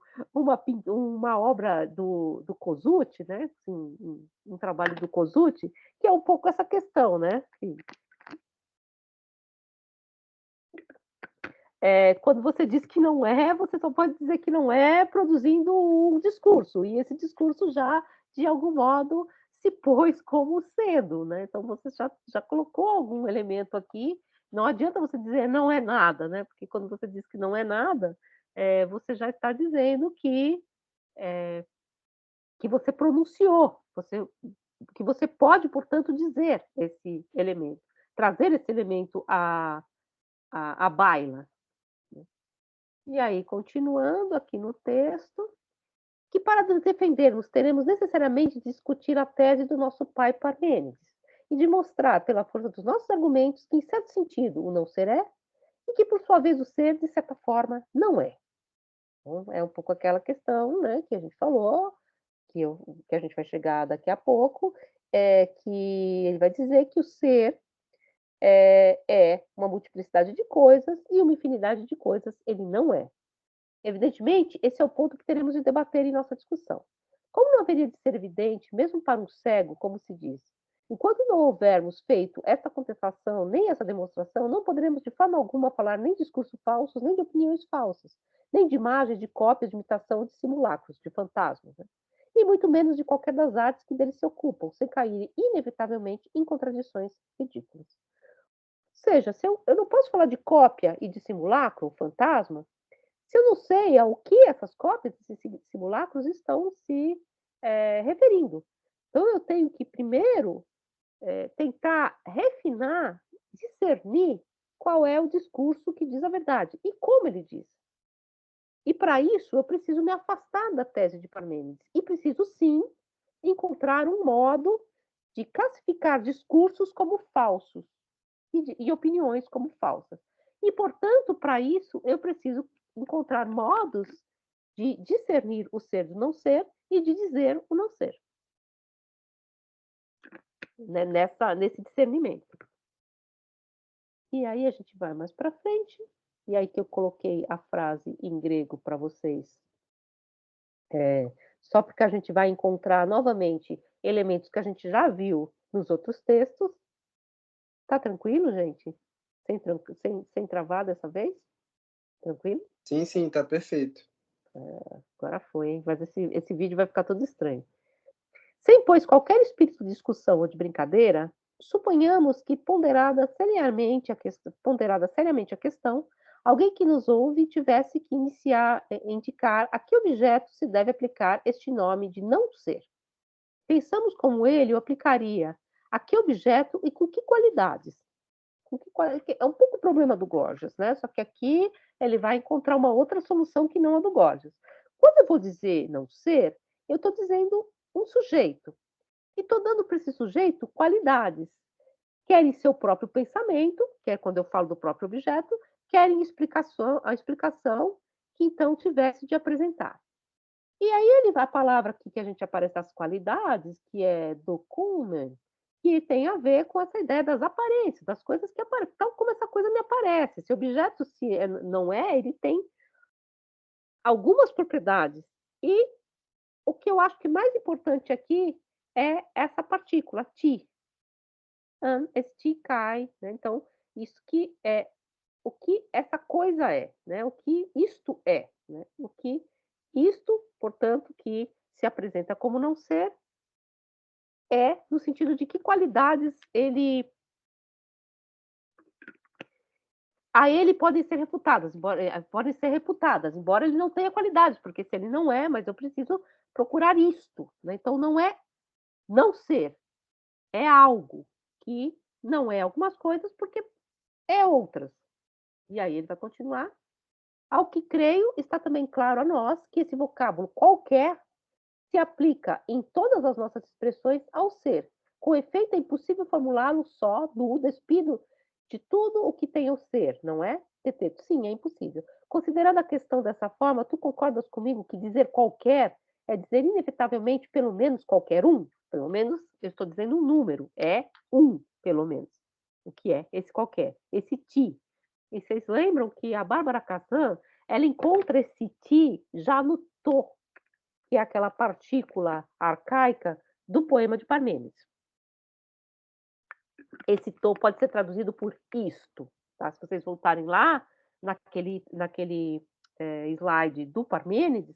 A: uma obra do Kosuth, né? Assim, um trabalho do Kosuth, que é um pouco essa questão, né? Quando você diz que não é, você só pode dizer que não é produzindo um discurso, e esse discurso já, de algum modo, se pôs como sendo, né? Então você já colocou algum elemento aqui, não adianta você dizer não é nada, né? Porque quando você diz que não é nada, você já está dizendo que você pronunciou, que você pode, portanto, dizer esse elemento, trazer esse elemento à baila. E aí, continuando aqui no texto, que para nos defendermos, teremos necessariamente de discutir a tese do nosso pai Parmênides e de mostrar, pela força dos nossos argumentos, que, em certo sentido, o não ser é, e que, por sua vez, o ser, de certa forma, não é. Então, é um pouco aquela questão, né, que a gente falou, que a gente vai chegar daqui a pouco, que ele vai dizer que o ser é uma multiplicidade de coisas e uma infinidade de coisas ele não é. Evidentemente, esse é o ponto que teremos de debater em nossa discussão. Como não haveria de ser evidente, mesmo para um cego, como se diz, enquanto não houvermos feito essa contestação nem essa demonstração, não poderemos de forma alguma falar nem de discursos falsos, nem de opiniões falsas, nem de imagens, de cópias, de imitação, de simulacros, de fantasmas, né? E muito menos de qualquer das artes que deles se ocupam, sem cair inevitavelmente em contradições ridículas. Ou seja, se eu não posso falar de cópia e de simulacro, fantasma, se eu não sei ao que essas cópias, esses simulacros estão se referindo. Então, eu tenho que, primeiro, tentar refinar, discernir qual é o discurso que diz a verdade e como ele diz. E, para isso, eu preciso me afastar da tese de Parmênides e preciso, sim, encontrar um modo de classificar discursos como falsos e opiniões como falsas. E, portanto, para isso, eu preciso encontrar modos de discernir o ser do não ser e de dizer o não ser. Né? Nesse discernimento. E aí a gente vai mais para frente, e aí que eu coloquei a frase em grego para vocês, só porque a gente vai encontrar novamente elementos que a gente já viu nos outros textos. Tá tranquilo, gente? Sem travar dessa vez? Tranquilo?
B: Sim, sim, tá perfeito.
A: Agora foi, hein? Mas esse vídeo vai ficar todo estranho. Sem, pois, qualquer espírito de discussão ou de brincadeira, suponhamos que, ponderada seriamente a questão, alguém que nos ouve tivesse que indicar a que objeto se deve aplicar este nome de não ser. Pensamos como ele o aplicaria, a que objeto e com que qualidades. É um pouco o problema do Gorgias, né? Só que aqui ele vai encontrar uma outra solução que não a do Gorgias. Quando eu vou dizer não ser, eu estou dizendo um sujeito. E estou dando para esse sujeito qualidades. Quer em seu próprio pensamento, que é quando eu falo do próprio objeto, quer em a explicação que então tivesse de apresentar. E aí a palavra aqui que a gente aparece as qualidades, que é document, que tem a ver com essa ideia das aparências, das coisas que aparecem. Então, como essa coisa me aparece, esse objeto não é, ele tem algumas propriedades. E o que eu acho que mais importante aqui é essa partícula, ti. Esti cai, né? Então, isso que é o que essa coisa é, né? O que isto é, né? O que isto, portanto, que se apresenta como não ser, é no sentido de que qualidades a ele podem ser refutadas, embora ele não tenha qualidades, porque se ele não é, mas eu preciso procurar isto, né? Então não é não ser, é algo que não é algumas coisas porque é outras. E aí ele vai continuar. Ao que creio, está também claro a nós que esse vocábulo qualquer se aplica em todas as nossas expressões ao ser. Com efeito, é impossível formulá-lo só, despido de tudo o que tem o ser, não é, Teteto? Sim, é impossível. Considerando a questão dessa forma, tu concordas comigo que dizer qualquer é dizer inevitavelmente pelo menos qualquer um? Pelo menos, eu estou dizendo um número, é um, pelo menos. O que é esse qualquer? Esse ti. E vocês lembram que a Bárbara Cassan, ela encontra esse ti já no to, que é aquela partícula arcaica do poema de Parmênides. Esse to pode ser traduzido por isto. Tá? Se vocês voltarem lá, naquele slide do Parmênides,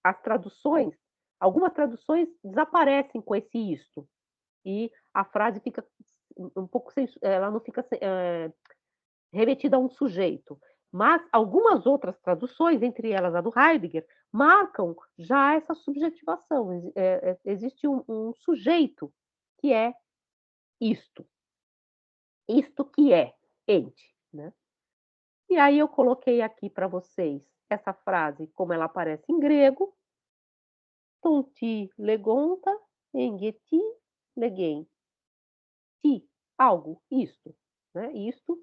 A: as traduções, algumas traduções desaparecem com esse isto. E a frase fica um pouco sem, ela não fica remetida a um sujeito. Mas algumas outras traduções, entre elas a do Heidegger, marcam já essa subjetivação. Existe um sujeito que é isto. Isto que é ente. Né? E aí eu coloquei aqui para vocês essa frase, como ela aparece em grego, tonti legonta, engeti legem. Ti, algo, isto, né? Isto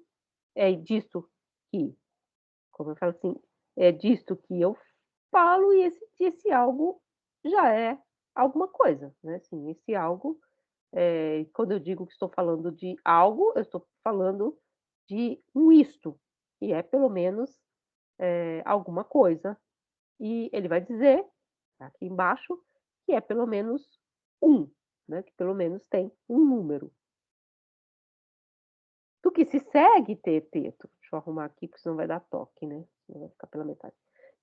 A: é disto que, como eu falo assim, é disto que eu falo e esse algo já é alguma coisa, né? Assim, esse algo, quando eu digo que estou falando de algo, eu estou falando de um isto, que é pelo menos alguma coisa. E ele vai dizer, tá aqui embaixo, que é pelo menos um, né? Que pelo menos tem um número. Do que se segue teto, deixa eu arrumar aqui, porque senão vai dar toque, né? Senão vai ficar pela metade.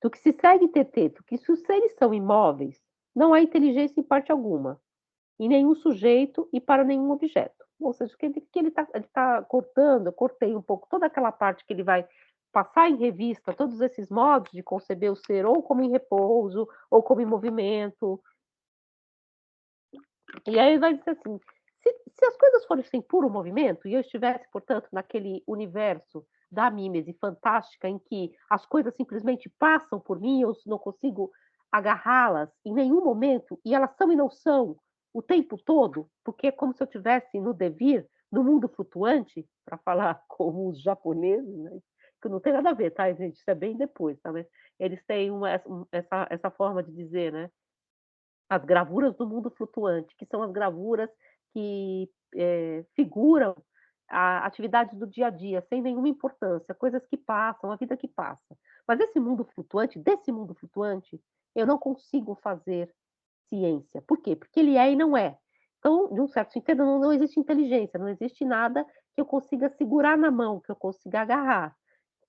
A: Do que se segue teto, que se os seres são imóveis, não há inteligência em parte alguma, em nenhum sujeito e para nenhum objeto. Ou seja, que ele tá cortando, eu cortei um pouco toda aquela parte que ele vai passar em revista todos esses modos de conceber o ser ou como em repouso, ou como em movimento. E aí vai dizer assim, se as coisas forem sem puro movimento, e eu estivesse, portanto, naquele universo da mímese fantástica, em que as coisas simplesmente passam por mim, eu não consigo agarrá-las em nenhum momento, e elas são e não são o tempo todo, porque é como se eu estivesse no devir, no mundo flutuante, para falar como os japoneses, né? Que não tem nada a ver, tá, gente? Isso é bem depois, tá? Mas eles têm essa forma de dizer, né? As gravuras do mundo flutuante, que são as gravuras que figuram a atividades do dia a dia, sem nenhuma importância, coisas que passam, a vida que passa. Mas esse mundo flutuante, desse mundo flutuante, eu não consigo fazer ciência. Por quê? Porque ele é e não é. Então, de um certo sentido, não existe inteligência, não existe nada que eu consiga segurar na mão, que eu consiga agarrar.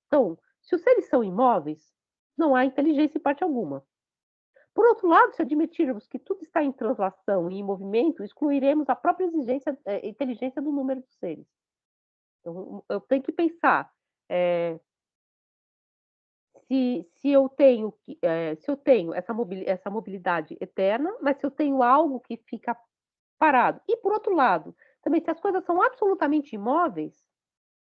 A: Então, se os seres são imóveis, não há inteligência em parte alguma. Por outro lado, se admitirmos que tudo está em translação e em movimento, excluiremos a própria inteligência do número dos seres. Então, eu tenho que pensar, se eu tenho essa mobilidade eterna, mas se eu tenho algo que fica parado. E, por outro lado, também se as coisas são absolutamente imóveis,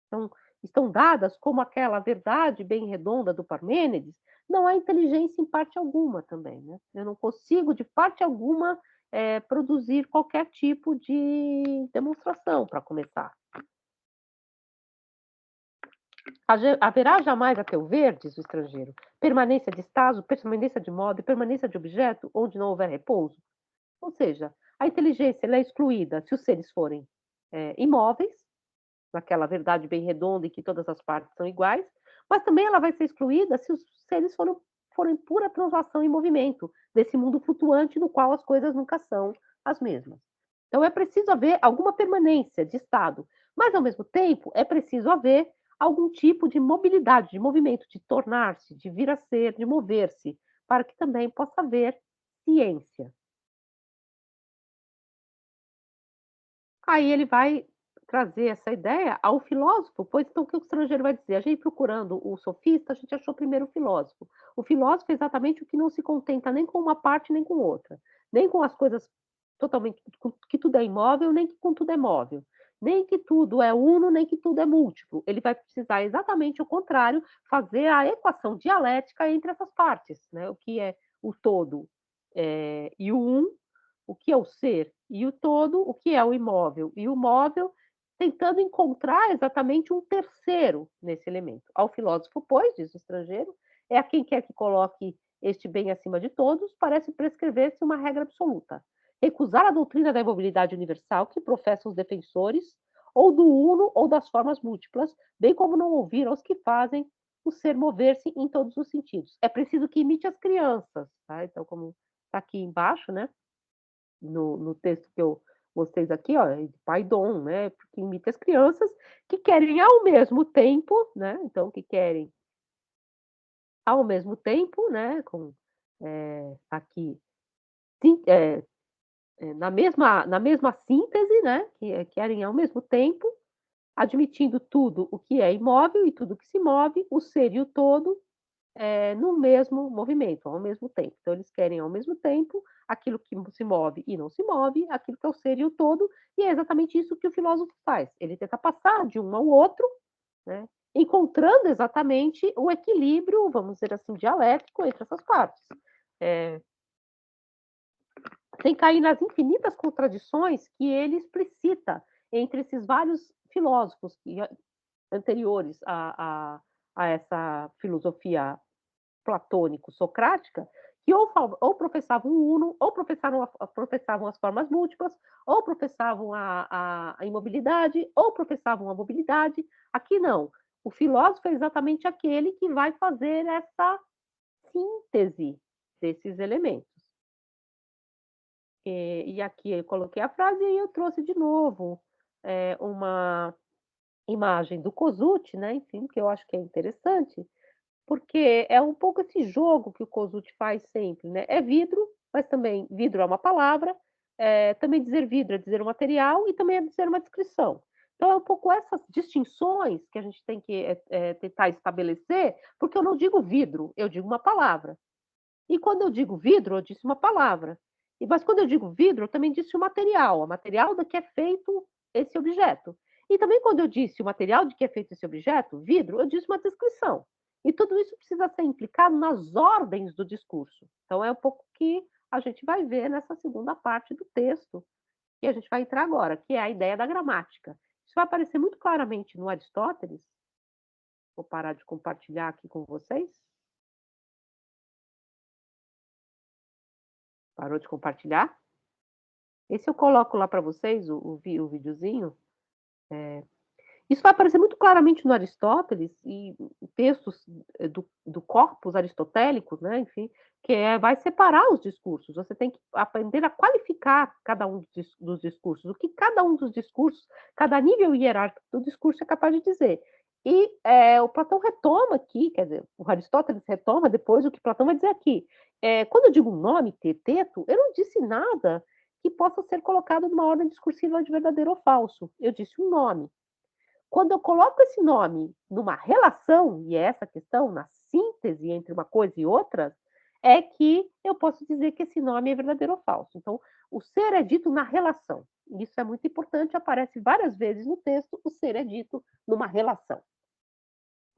A: então, estão dadas como aquela verdade bem redonda do Parmênides, não há inteligência em parte alguma também, né? Eu não consigo, de parte alguma, produzir qualquer tipo de demonstração, para começar. Haverá jamais, a teu ver, diz o estrangeiro, permanência de estado, permanência de modo e permanência de objeto onde não houver repouso? Ou seja, a inteligência ela é excluída se os seres forem imóveis, naquela verdade bem redonda em que todas as partes são iguais, mas também ela vai ser excluída se os seres forem pura translação em movimento, desse mundo flutuante no qual as coisas nunca são as mesmas. Então é preciso haver alguma permanência de estado, mas ao mesmo tempo é preciso haver algum tipo de mobilidade, de movimento, de tornar-se, de vir a ser, de mover-se, para que também possa haver ciência. Aí ele vai trazer essa ideia ao filósofo, pois então o que o estrangeiro vai dizer? A gente procurando o sofista, a gente achou primeiro o filósofo. O filósofo é exatamente o que não se contenta nem com uma parte nem com outra, nem com as coisas totalmente, que tudo é imóvel, nem que com tudo é móvel, nem que tudo é uno, nem que tudo é múltiplo. Ele vai precisar exatamente o contrário, fazer a equação dialética entre essas partes, né? O que é o todo e o um, o que é o ser e o todo, o que é o imóvel e o móvel, tentando encontrar exatamente um terceiro nesse elemento. Ao filósofo, pois, diz o estrangeiro, é a quem quer que coloque este bem acima de todos, parece prescrever-se uma regra absoluta. Recusar a doutrina da imobilidade universal que professam os defensores, ou do uno ou das formas múltiplas, bem como não ouvir aos que fazem o ser mover-se em todos os sentidos. É preciso que imite as crianças, tá? Então, como está aqui embaixo, né? No texto que eu mostrei aqui, ó, de Paidon, né? Porque imita as crianças que querem ao mesmo tempo, né? Então, que querem ao mesmo tempo, né? Aqui na mesma síntese, né? Que querem ao mesmo tempo, admitindo tudo o que é imóvel e tudo que se move, o ser e o todo, no mesmo movimento, ao mesmo tempo. Então, eles querem ao mesmo tempo aquilo que se move e não se move, aquilo que é o ser e o todo, e é exatamente isso que o filósofo faz. Ele tenta passar de um ao outro, né, encontrando exatamente o equilíbrio, vamos dizer assim, dialético entre essas partes. Sem cair nas infinitas contradições que ele explicita entre esses vários filósofos anteriores a essa filosofia platônico-socrática, que ou professavam o uno, ou professavam as formas múltiplas, ou professavam a imobilidade, ou professavam a mobilidade. Aqui não. O filósofo é exatamente aquele que vai fazer essa síntese desses elementos. E aqui eu coloquei a frase e eu trouxe de novo uma imagem do Kosuth, né? Enfim, que eu acho que é interessante, porque é um pouco esse jogo que o Kosuth faz sempre, né? É vidro, mas também vidro é uma palavra, também dizer vidro é dizer um material e também é dizer uma descrição. Então, é um pouco essas distinções que a gente tem que tentar estabelecer, porque eu não digo vidro, eu digo uma palavra. E quando eu digo vidro, eu disse uma palavra. Mas quando eu digo vidro, eu também disse o material de que é feito esse objeto. E também quando eu disse o material de que é feito esse objeto, vidro, eu disse uma descrição. E tudo isso precisa ser implicado nas ordens do discurso. Então, é um pouco que a gente vai ver nessa segunda parte do texto, que a gente vai entrar agora, que é a ideia da gramática. Isso vai aparecer muito claramente no Aristóteles. Vou parar de compartilhar aqui com vocês. Parou de compartilhar? Esse eu coloco lá para vocês, o videozinho. Isso vai aparecer muito claramente no Aristóteles e textos do corpus aristotélico, né? Enfim, que vai separar os discursos. Você tem que aprender a qualificar cada um dos discursos, o que cada um dos discursos, cada nível hierárquico do discurso é capaz de dizer. E o Platão retoma aqui, quer dizer, o Aristóteles retoma depois o que Platão vai dizer aqui. Quando eu digo nome, teteto, eu não disse nada que possa ser colocado numa ordem discursiva de verdadeiro ou falso. Eu disse um nome. Quando eu coloco esse nome numa relação, e é essa questão, na síntese entre uma coisa e outra, é que eu posso dizer que esse nome é verdadeiro ou falso. Então, o ser é dito na relação. Isso é muito importante, aparece várias vezes no texto, o ser é dito numa relação.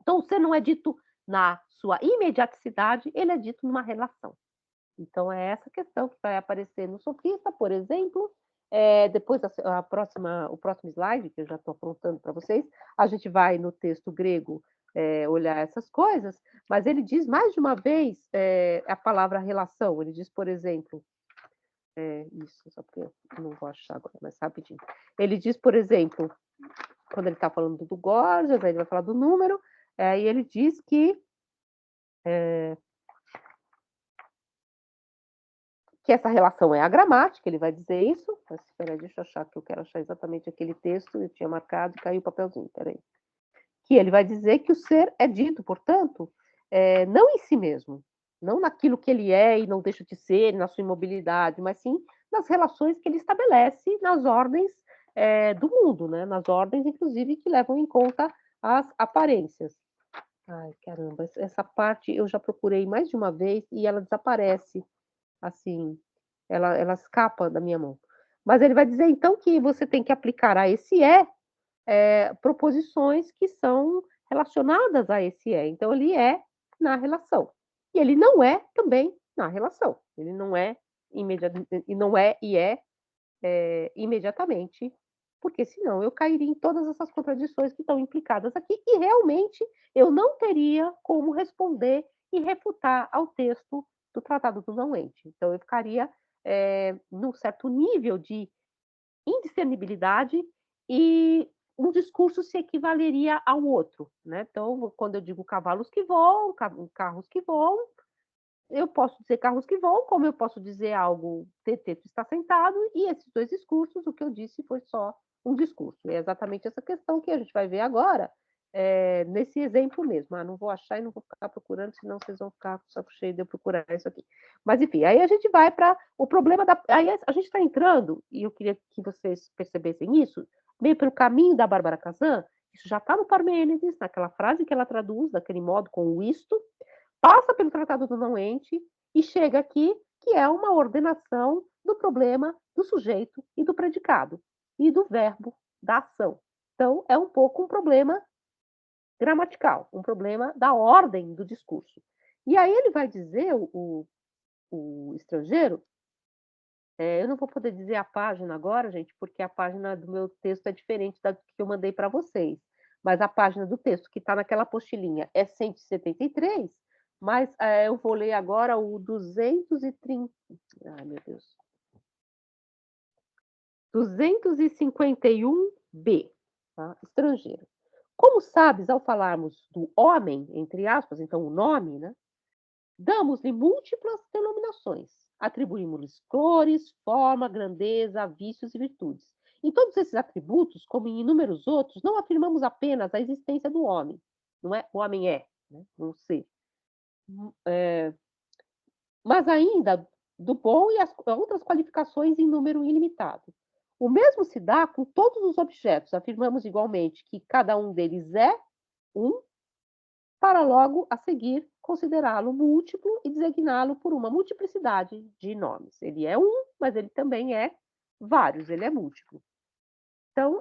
A: Então, o ser não é dito na sua imediaticidade, ele é dito numa relação. Então, é essa questão que vai aparecer no sofista, por exemplo. Depois, o próximo slide, que eu já estou apontando para vocês, a gente vai no texto grego olhar essas coisas, mas ele diz mais de uma vez a palavra relação. Ele diz, por exemplo, isso, só porque eu não vou achar agora, mas rapidinho. Ele diz, por exemplo, quando ele está falando do Gorgias, aí ele vai falar do número, e ele diz que essa relação é a gramática, ele vai dizer isso. Mas, espera aí, deixa eu achar, que eu quero achar exatamente aquele texto, eu tinha marcado e caiu o papelzinho, peraí. Que ele vai dizer que o ser é dito, portanto, não em si mesmo, não naquilo que ele é e não deixa de ser, na sua imobilidade, mas sim nas relações que ele estabelece nas ordens do mundo, né? Nas ordens, inclusive, que levam em conta as aparências. Ai, caramba, essa parte eu já procurei mais de uma vez e ela desaparece. Assim, ela escapa da minha mão. Mas ele vai dizer, então, que você tem que aplicar a esse proposições que são relacionadas a esse Então, ele é na relação. E ele não é também na relação. Ele não é imediatamente, porque senão eu cairia em todas essas contradições que estão implicadas aqui e realmente eu não teria como responder e refutar ao texto do Tratado do Não-Ente. Então, eu ficaria num certo nível de indiscernibilidade e um discurso se equivaleria ao outro, né? Então, quando eu digo cavalos que voam, carros que voam, eu posso dizer carros que voam, como eu posso dizer algo, Teteto está sentado, e esses dois discursos, o que eu disse foi só um discurso. É exatamente essa questão que a gente vai ver agora, nesse exemplo mesmo. Não vou achar e não vou ficar procurando, senão vocês vão ficar com o saco cheio de eu procurar isso aqui. Mas, enfim, aí a gente vai para o problema da... Aí a gente está entrando, e eu queria que vocês percebessem isso, meio pelo caminho da Bárbara Kazan, isso já está no Parmênides, naquela frase que ela traduz, daquele modo, com o isto, passa pelo Tratado do Não-Ente e chega aqui, que é uma ordenação do problema do sujeito e do predicado, e do verbo, da ação. Então, é um pouco um problema gramatical, um problema da ordem do discurso. E aí ele vai dizer, o estrangeiro, eu não vou poder dizer a página agora, gente, porque a página do meu texto é diferente da que eu mandei para vocês. Mas a página do texto que está naquela apostilinha é 173, mas eu vou ler agora o 230. Ai, meu Deus. 251b, tá? Estrangeiro. Como sabes, ao falarmos do homem, entre aspas, então o nome, né? Damos-lhe múltiplas denominações. Atribuímos-lhes cores, forma, grandeza, vícios e virtudes. Em todos esses atributos, como em inúmeros outros, não afirmamos apenas a existência do homem. Não é? O homem é, né? Um ser. Mas ainda do bom e as outras qualificações em número ilimitado. O mesmo se dá com todos os objetos. Afirmamos igualmente que cada um deles é um, para logo, a seguir, considerá-lo múltiplo e designá-lo por uma multiplicidade de nomes. Ele é um, mas ele também é vários, ele é múltiplo. Então,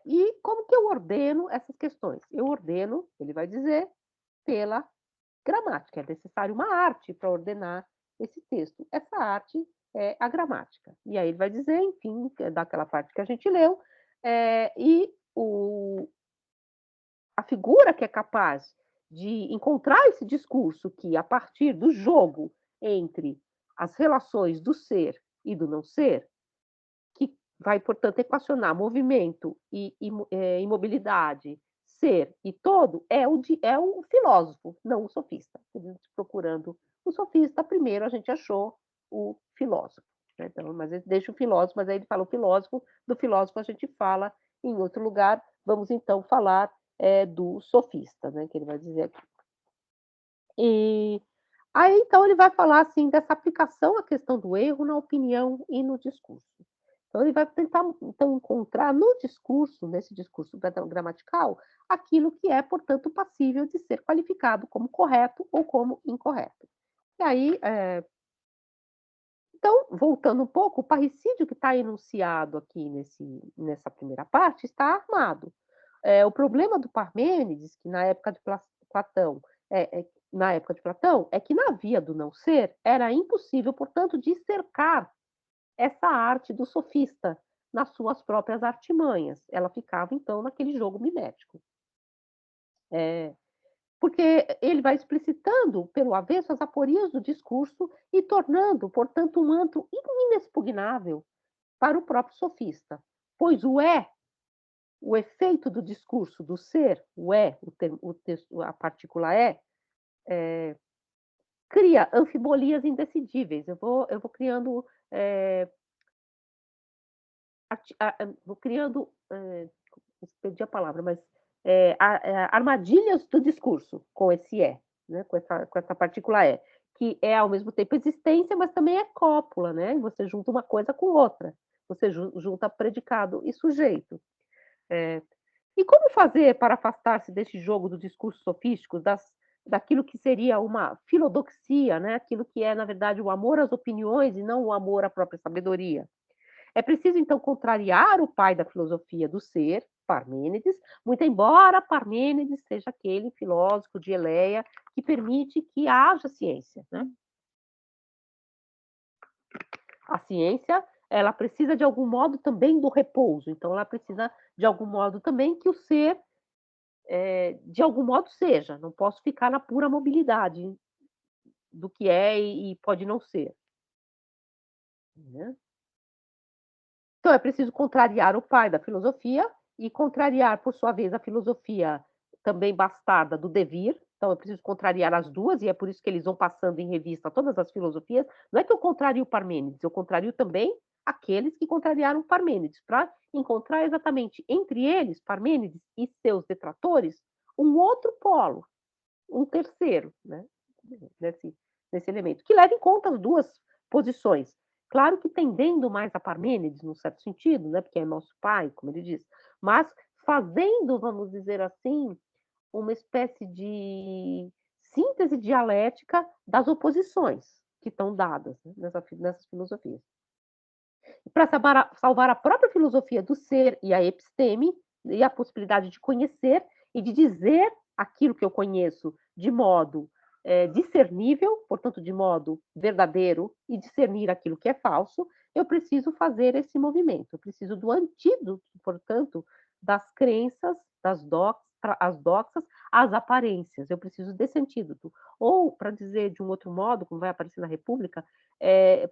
A: e como que eu ordeno essas questões? Eu ordeno, ele vai dizer, pela gramática. É necessário uma arte para ordenar esse texto. Essa arte é a gramática. E aí ele vai dizer, enfim, daquela parte que a gente leu, a figura que é capaz de encontrar esse discurso que, a partir do jogo entre as relações do ser e do não ser, que vai, portanto, equacionar movimento e imobilidade, ser e todo, é o filósofo, não o sofista. Procurando o sofista, primeiro a gente achou o filósofo. Né? Então, mas ele deixa o filósofo, mas aí ele fala o filósofo, do filósofo a gente fala em outro lugar. Vamos, então, falar do sofista, né, que ele vai dizer aqui. E aí, então, ele vai falar assim dessa aplicação à questão do erro na opinião e no discurso. Então, ele vai tentar então, encontrar no discurso, nesse discurso gramatical, aquilo que é, portanto, passível de ser qualificado como correto ou como incorreto. E aí, então, voltando um pouco, o parricídio que está enunciado aqui nessa primeira parte está armado. O problema do Parmênides, que na época de Platão, é que na via do não ser era impossível, portanto, discercar essa arte do sofista nas suas próprias artimanhas. Ela ficava, então, naquele jogo mimético. Porque ele vai explicitando, pelo avesso, as aporias do discurso e tornando, portanto, um manto inexpugnável para o próprio sofista. Pois o efeito do discurso do ser, a partícula cria anfibolias indecidíveis. Eu vou criando perdi a palavra, mas armadilhas do discurso com esse né, com essa partícula que é ao mesmo tempo existência, mas também é cópula, né? Você junta uma coisa com outra, você junta predicado e sujeito. E como fazer para afastar-se desse jogo do discurso sofístico, daquilo que seria uma filodoxia, né? Aquilo que é, na verdade, o amor às opiniões e não o amor à própria sabedoria? É preciso, então, contrariar o pai da filosofia do ser, Parmênides, muito embora Parmênides seja aquele filósofo de Eleia que permite que haja ciência, né? A ciência, ela precisa, de algum modo, também do repouso. Então, ela precisa, de algum modo, também que o ser, de algum modo, seja. Não posso ficar na pura mobilidade do que é e pode não ser. Né? Então, é preciso contrariar o pai da filosofia e contrariar, por sua vez, a filosofia também bastarda do devir. Então, é preciso contrariar as duas, e é por isso que eles vão passando em revista todas as filosofias. Não é que eu contrario Parmênides, eu contrario também aqueles que contrariaram Parmênides, para encontrar exatamente entre eles, Parmênides e seus detratores, um outro polo, um terceiro, né? nesse elemento, que leva em conta as duas posições. Claro que tendendo mais a Parmênides, num certo sentido, né? Porque é nosso pai, como ele diz, mas fazendo, vamos dizer assim, uma espécie de síntese dialética das oposições que estão dadas, né, nessas filosofias. Para salvar a própria filosofia do ser e a episteme, e a possibilidade de conhecer e de dizer aquilo que eu conheço de modo discernível, portanto, de modo verdadeiro, e discernir aquilo que é falso, eu preciso fazer esse movimento. Eu preciso do antídoto, portanto, das crenças, as doxas, as aparências. Eu preciso desse antídoto. Ou, para dizer de um outro modo, como vai aparecer na República,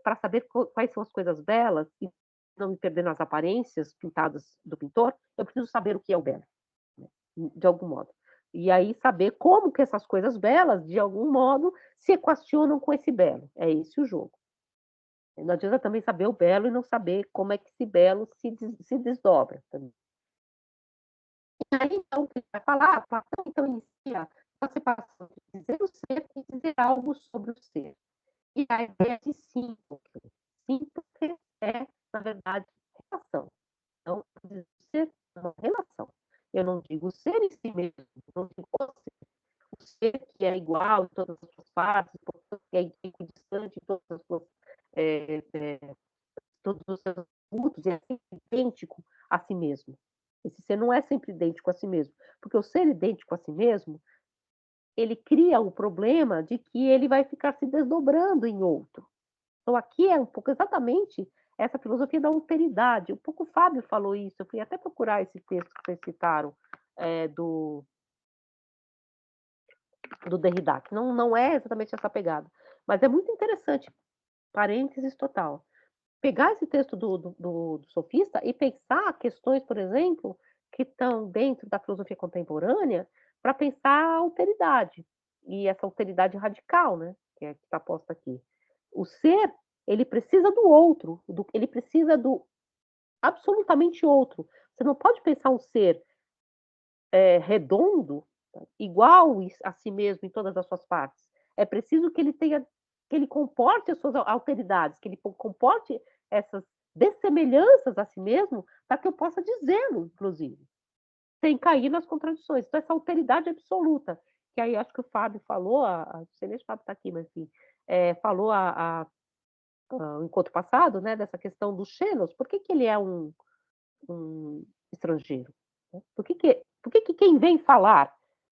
A: para saber quais são as coisas belas e não me perder nas aparências pintadas do pintor, eu preciso saber o que é o belo, né? De algum modo. E aí saber como que essas coisas belas, de algum modo, se equacionam com esse belo. É esse o jogo. Não adianta também saber o belo e não saber como é que esse belo se desdobra. Também. E aí, então, o que vai falar? Platão, então, inicia a separação de dizer o ser e dizer algo sobre o ser. E a ideia de síntope. Síntope é, na verdade, relação. Então, dizer o ser é uma relação. Eu não digo ser em si mesmo, não digo o ser que é igual em todas as suas partes, que é equidistante em todas as suas, todos os seus atributos, e é sempre idêntico a si mesmo. Esse ser não é sempre idêntico a si mesmo, porque o ser idêntico a si mesmo, ele cria o problema de que ele vai ficar se desdobrando em outro. Então, aqui é um pouco exatamente essa filosofia da alteridade. Um pouco o Fábio falou isso, eu fui até procurar esse texto que vocês citaram, do Derrida, que não é exatamente essa pegada, mas é muito interessante, parênteses total, pegar esse texto do sofista e pensar questões, por exemplo, que estão dentro da filosofia contemporânea, para pensar a alteridade, e essa alteridade radical, né, que está posta aqui. O ser, ele precisa do outro, ele precisa do absolutamente outro. Você não pode pensar um ser redondo, igual a si mesmo em todas as suas partes. É preciso que ele comporte as suas alteridades, que ele comporte essas dessemelhanças a si mesmo, para que eu possa dizê-lo, inclusive, sem cair nas contradições. Então, essa alteridade absoluta, que aí acho que o Fábio falou, não sei nem se o Fábio está aqui, mas enfim, falou o encontro passado, né, dessa questão do xenos. Por que ele é um estrangeiro? Por que quem vem falar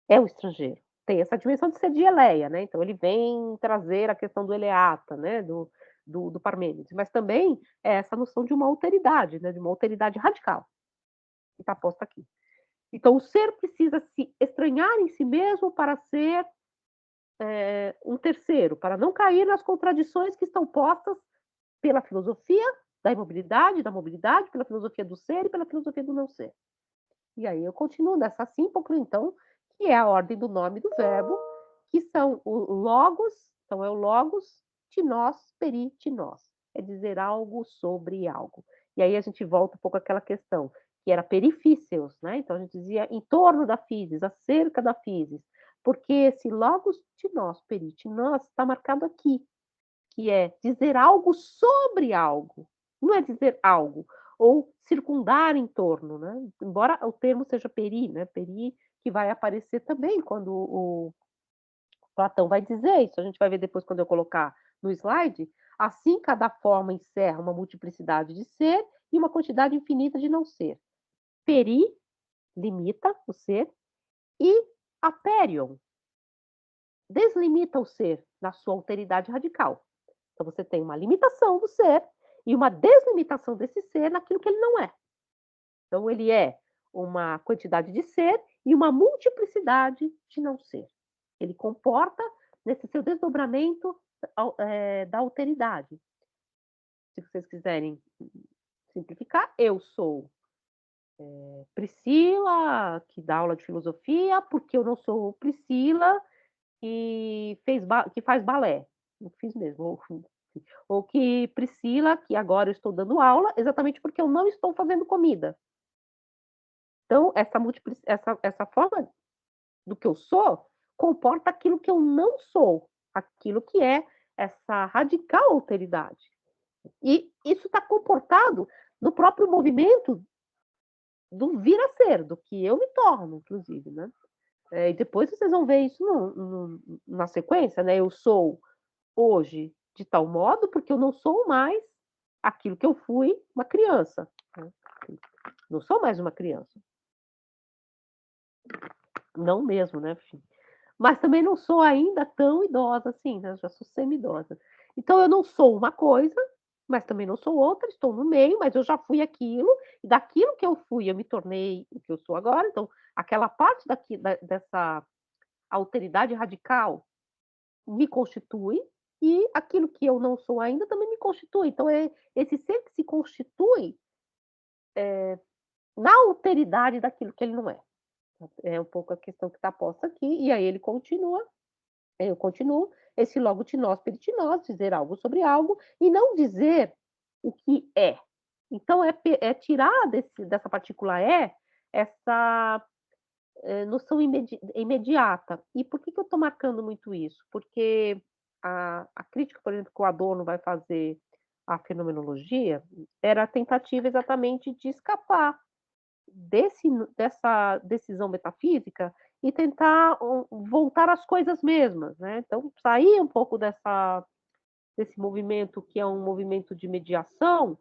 A: é o estrangeiro? Tem essa dimensão de ser dieleia, né? Então ele vem trazer a questão do eleata, né? Do Parmênides, mas também é essa noção de uma alteridade, né? De uma alteridade radical, que está posta aqui. Então o ser precisa se estranhar em si mesmo para ser um terceiro, para não cair nas contradições que estão postas pela filosofia da imobilidade, da mobilidade, pela filosofia do ser e pela filosofia do não ser. E aí eu continuo nessa símbolo, então, que é a ordem do nome do verbo, que são o logos, então é o logos, tinós, peri, tinós. É dizer algo sobre algo. E aí a gente volta um pouco àquela questão, que era perifíceos, né? Então a gente dizia em torno da physis, acerca da physis, porque esse logos, tinós, peri, tinós está marcado aqui, que é dizer algo sobre algo, não é dizer algo, ou circundar em torno, né? Embora o termo seja peri, né? Peri, que vai aparecer também quando o Platão vai dizer isso, a gente vai ver depois quando eu colocar no slide, assim cada forma encerra uma multiplicidade de ser e uma quantidade infinita de não ser. Peri limita o ser e aperion deslimita o ser na sua alteridade radical. Então você tem uma limitação do ser e uma deslimitação desse ser naquilo que ele não é. Então ele é uma quantidade de ser e uma multiplicidade de não ser. Ele comporta nesse seu desdobramento da alteridade. Se vocês quiserem simplificar, eu sou Priscila, que dá aula de filosofia, porque eu não sou Priscila, que faz balé. Não fiz mesmo. Ou que Priscila, que agora eu estou dando aula, exatamente porque eu não estou fazendo comida. Então, essa forma do que eu sou comporta aquilo que eu não sou, aquilo que é essa radical alteridade. E isso está comportado no próprio movimento do vir a ser, do que eu me torno, inclusive, né? E depois vocês vão ver isso na sequência, né? Eu sou hoje de tal modo porque eu não sou mais aquilo que eu fui uma criança. Né? Não sou mais uma criança. Não mesmo, né, enfim. Mas também não sou ainda tão idosa assim, né, já sou semi-idosa. Então eu não sou uma coisa, mas também não sou outra, estou no meio, mas eu já fui aquilo, e daquilo que eu fui eu me tornei o que eu sou agora, então aquela parte dessa alteridade radical me constitui, e aquilo que eu não sou ainda também me constitui. Então é esse ser que se constitui na alteridade daquilo que ele não é. É um pouco a questão que está posta aqui, e aí ele continua, eu continuo, esse logo de nós, peritinós, dizer algo sobre algo, e não dizer o que é. Então, é tirar dessa partícula essa noção imediata. E por que eu estou marcando muito isso? Porque a crítica, por exemplo, que o Adorno vai fazer à fenomenologia era a tentativa exatamente de escapar dessa decisão metafísica e tentar voltar às coisas mesmas, né? Então, sair um pouco desse movimento que é um movimento de mediação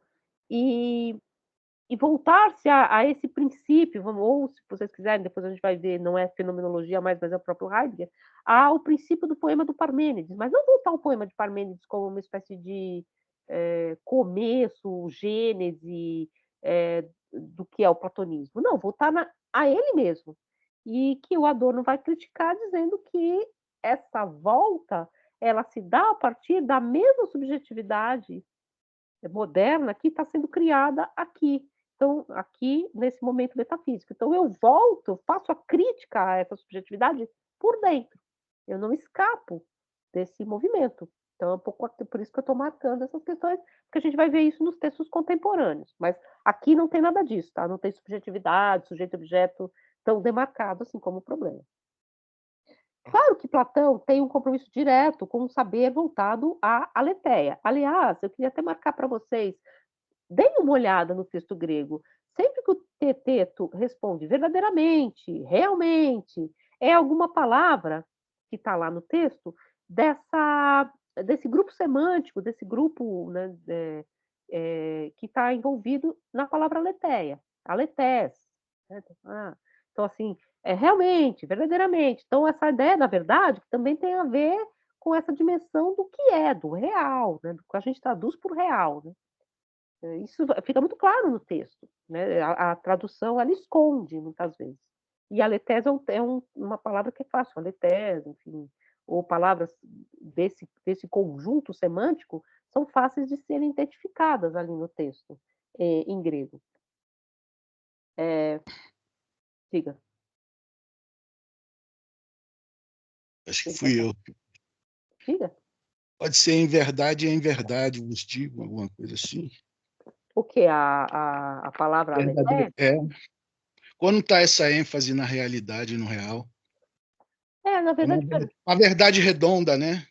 A: e, e voltar-se a esse princípio, ou se vocês quiserem, depois a gente vai ver, não é fenomenologia mais, mas é o próprio Heidegger, ao princípio do poema do Parmênides, mas não voltar ao poema de Parmênides como uma espécie de começo, gênese, do que é o platonismo. Não, voltar a ele mesmo. E que o Adorno vai criticar dizendo que essa volta ela se dá a partir da mesma subjetividade moderna que está sendo criada aqui. Então, aqui, nesse momento metafísico. Então, eu volto, faço a crítica a essa subjetividade por dentro. Eu não escapo desse movimento. Então, é um pouco por isso que eu estou marcando essas questões, porque a gente vai ver isso nos textos contemporâneos. Mas aqui não tem nada disso, tá? Não tem subjetividade, sujeito e objeto tão demarcado assim como o problema. Claro que Platão tem um compromisso direto com o saber voltado à aletheia. Aliás, eu queria até marcar para vocês, deem uma olhada no texto grego. Sempre que o teteto responde verdadeiramente, realmente, é alguma palavra que está lá no texto desse grupo semântico, desse grupo, né, que está envolvido na palavra aletheia, aletés. Né? Então, assim, realmente, verdadeiramente. Então, essa ideia da verdade também tem a ver com essa dimensão do que é, do real, né? Do que a gente traduz por real. Né? Isso fica muito claro no texto. Né? A tradução, ela esconde, muitas vezes. E aletés uma palavra que é fácil, aletés, enfim, ou palavras desse conjunto semântico são fáceis de serem identificadas ali no texto, em grego. Diga.
D: Acho que fui eu.
A: Diga.
D: Pode ser em verdade, vos digo, alguma coisa assim.
A: O que? A palavra aletheia?
D: Quando está essa ênfase na realidade, no real?
A: Na verdade...
D: Uma verdade redonda, né?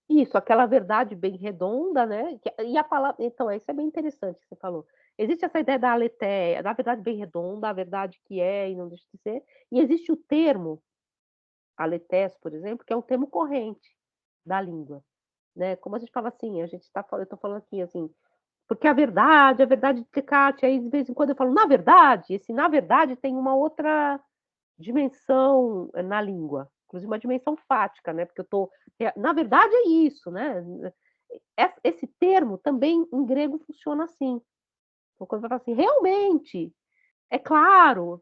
A: Isso, aquela verdade bem redonda, né? E a palavra... Então, isso é bem interessante que você falou. Existe essa ideia da aletheia, da verdade bem redonda, a verdade que é e não deixa de ser. E existe o termo aletés, por exemplo, que é um termo corrente da língua. Né? Como a gente fala assim, eu estou falando aqui assim, porque a verdade de Descartes, aí de vez em quando eu falo, na verdade, esse na verdade tem uma outra dimensão na língua, inclusive uma dimensão fática, né? Porque na verdade é isso, né? Esse termo também em grego funciona assim. Então, quando você fala assim, realmente, é claro,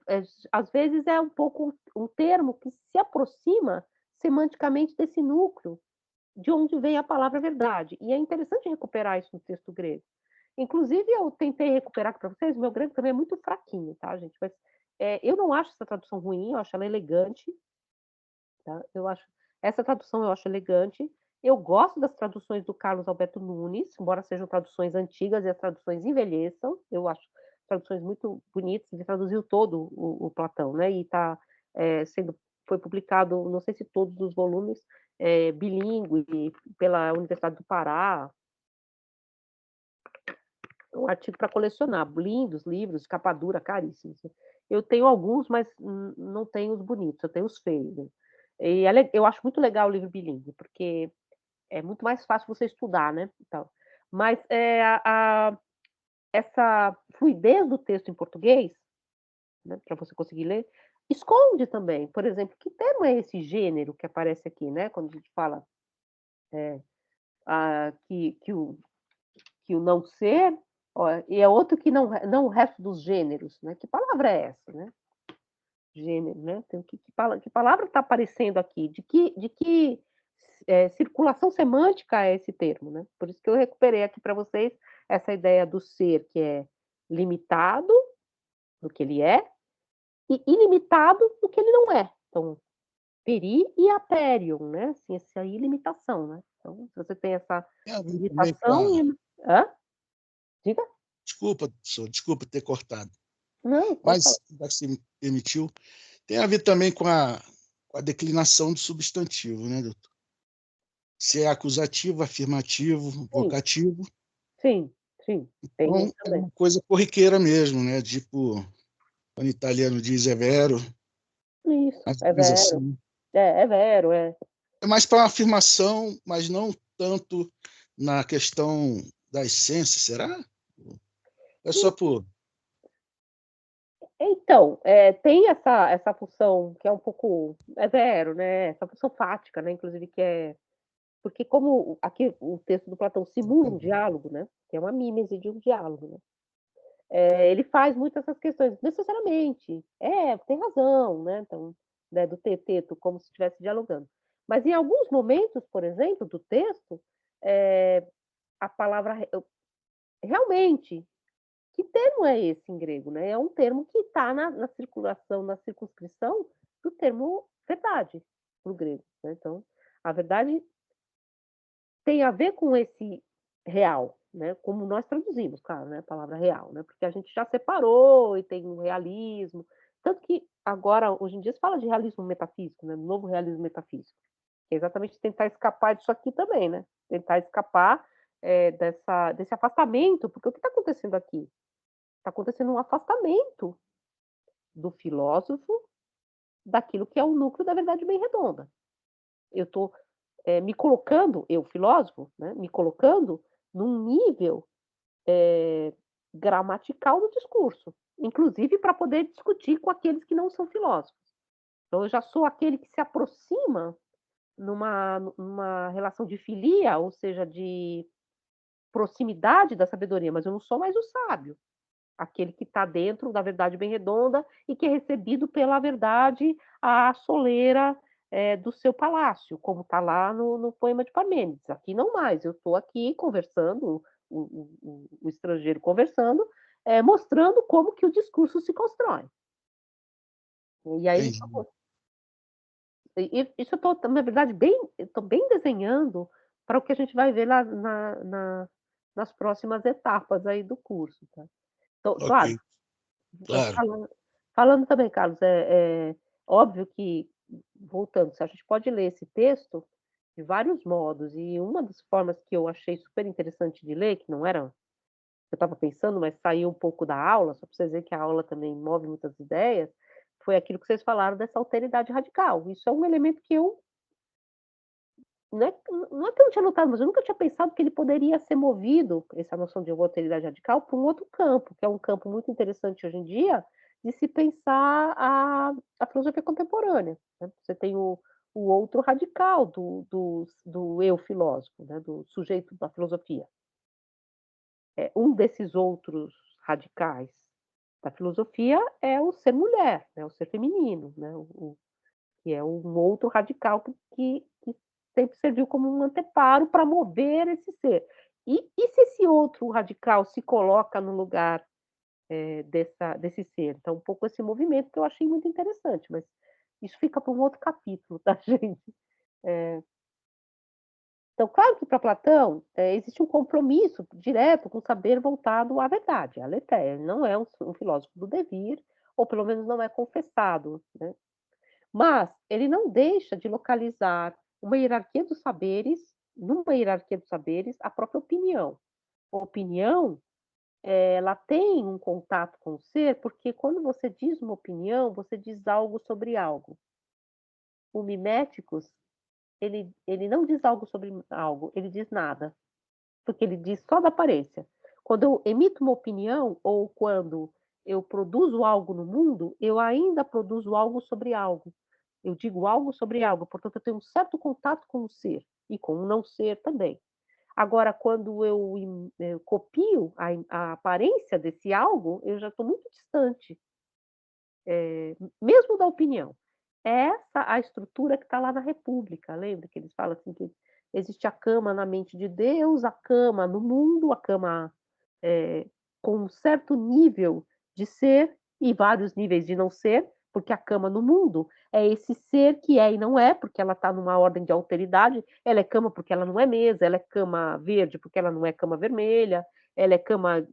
A: às vezes é um pouco um termo que se aproxima semanticamente desse núcleo de onde vem a palavra verdade. E é interessante recuperar isso no texto grego. Inclusive, eu tentei recuperar para vocês, o meu grego também é muito fraquinho, tá, gente? Mas eu não acho essa tradução ruim, eu acho ela elegante. Tá? Essa tradução eu acho elegante. Eu gosto das traduções do Carlos Alberto Nunes, embora sejam traduções antigas e as traduções envelheçam. Eu acho traduções muito bonitas. Ele traduziu todo o Platão, né? E foi publicado, não sei se todos os volumes, bilíngue pela Universidade do Pará. Um artigo para colecionar, lindos livros, capa dura, caríssimos. Eu tenho alguns, mas não tenho os bonitos, eu tenho os feios. Né? E eu acho muito legal o livro bilíngue, porque é muito mais fácil você estudar, né? Então, mas essa fluidez do texto em português, né, para você conseguir ler, esconde também. Por exemplo, que termo é esse gênero que aparece aqui, né? Quando a gente fala que o não ser, ó, e é outro que não o resto dos gêneros, né? Que palavra é essa, né? Gênero, né? Então, que palavra está aparecendo aqui? De que circulação semântica é esse termo, né? Por isso que eu recuperei aqui para vocês essa ideia do ser, que é limitado do que ele é e ilimitado do que ele não é. Então, peri e aperion, né? Assim, essa ilimitação, né? Então, se você tem essa
D: Tem a ver também com
A: limitação e... Hã? Diga?
D: Desculpa, professor, desculpa ter cortado.
A: Não, pode falar.
D: Mas, já que você me permitiu, tem a ver também com a declinação do substantivo, né, doutor? Se é acusativo, afirmativo, vocativo.
A: Sim, sim, tem
D: Então,
A: isso
D: é
A: também.
D: uma coisa corriqueira mesmo, né? Tipo, quando o italiano diz é vero,
A: Isso,
D: mais ou
A: é
D: menos
A: vero.
D: assim.
A: É vero, é.
D: É mais para uma afirmação, mas não tanto na questão da essência, será? É só por...
A: Então, tem essa função que é um pouco é vero, né, essa função fática, né, inclusive que é porque como aqui o texto do Platão simula um diálogo, né, que é uma mímese de um diálogo, né, ele faz muito essas questões, necessariamente. Tem razão, né, então, né, do teteto, como se estivesse dialogando. Mas em alguns momentos, por exemplo, do texto, a palavra realmente, que termo é esse em grego, né? É um termo que está na circulação, na circunscrição do termo verdade, no grego, né? Então, a verdade tem a ver com esse real, né? Como nós traduzimos, claro, né? A palavra real, né? Porque a gente já separou e tem um realismo. Tanto que agora, hoje em dia, se fala de realismo metafísico, né? Novo realismo metafísico. Que é exatamente tentar escapar disso aqui também, né? Tentar escapar desse afastamento, porque o que está acontecendo aqui? Está acontecendo um afastamento do filósofo daquilo que é o núcleo da verdade bem redonda. Eu estou me colocando, eu filósofo, né, me colocando num nível gramatical do discurso, inclusive para poder discutir com aqueles que não são filósofos. Então eu já sou aquele que se aproxima numa relação de filia, ou seja, de proximidade da sabedoria, mas eu não sou mais o sábio. Aquele que está dentro da verdade bem redonda e que é recebido pela verdade à soleira do seu palácio, como está lá no poema de Parmênides. Aqui não mais, eu estou aqui conversando, o estrangeiro conversando, mostrando como que o discurso se constrói. E aí,
D: Entendi.
A: isso eu estou, na verdade, estou bem desenhando para o que a gente vai ver lá nas próximas etapas aí do curso. Tá? Então,
D: Ok,
A: claro,
D: claro.
A: falando também, Carlos, é óbvio que, voltando, se a gente pode ler esse texto de vários modos, e uma das formas que eu achei super interessante de ler, que não era, eu estava pensando, mas saiu um pouco da aula, só para vocês verem que a aula também move muitas ideias, foi aquilo que vocês falaram dessa alteridade radical. Isso é um elemento que eu, não é que eu não tinha notado, mas eu nunca tinha pensado que ele poderia ser movido, essa noção de alteridade radical, para um outro campo, que é um campo muito interessante hoje em dia, de se pensar a filosofia contemporânea. Né? Você tem o outro radical do eu filósofo, né? Do sujeito da filosofia. Um desses outros radicais da filosofia é o ser mulher, né? O ser feminino, né? Que é um outro radical que sempre serviu como um anteparo para mover esse ser. E se esse outro radical se coloca no lugar desse ser? Então, um pouco esse movimento que eu achei muito interessante, mas isso fica para um outro capítulo, tá, gente? Então, claro que para Platão existe um compromisso direto com o saber voltado à verdade, à letéia. Ele não é um filósofo do devir, ou pelo menos não é confessado, né? Mas ele não deixa de localizar uma hierarquia dos saberes, numa hierarquia dos saberes, a própria opinião. A opinião, ela tem um contato com o ser, porque quando você diz uma opinião, você diz algo sobre algo. O miméticos, ele não diz algo sobre algo, ele diz nada, porque ele diz só da aparência. Quando eu emito uma opinião, ou quando eu produzo algo no mundo, eu ainda produzo algo sobre algo. Eu digo algo sobre algo, portanto, eu tenho um certo contato com o ser e com o não ser também. Agora, quando eu copio a aparência desse algo, eu já estou muito distante, mesmo da opinião. É essa a estrutura que está lá na República, lembra que eles falam assim que existe a cama na mente de Deus, a cama no mundo, a cama com um certo nível de ser e vários níveis de não ser, porque a cama no mundo é esse ser que é e não é, porque ela está numa ordem de alteridade, ela é cama porque ela não é mesa, ela é cama verde porque ela não é cama vermelha, ela é cama,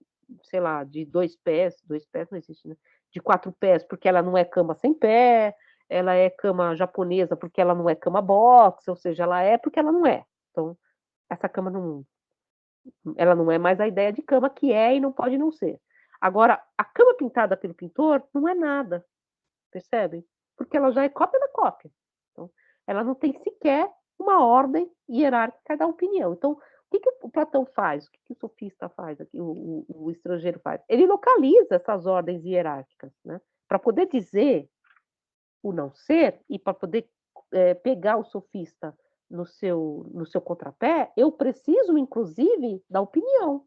A: sei lá, de 2 pés não existe, né? De 4 pés porque ela não é cama sem pé, ela é cama japonesa porque ela não é cama box, ou seja, ela é porque ela não é. Então, essa cama no mundo. Ela não é mais a ideia de cama que é e não pode não ser. Agora, a cama pintada pelo pintor não é nada, percebem? Porque ela já é cópia da cópia. Então, ela não tem sequer uma ordem hierárquica da opinião. Então, o que o Platão faz? O que o sofista faz aqui, o estrangeiro faz? Ele localiza essas ordens hierárquicas, né? Para poder dizer o não ser e para poder pegar o sofista no seu contrapé, eu preciso, inclusive, da opinião.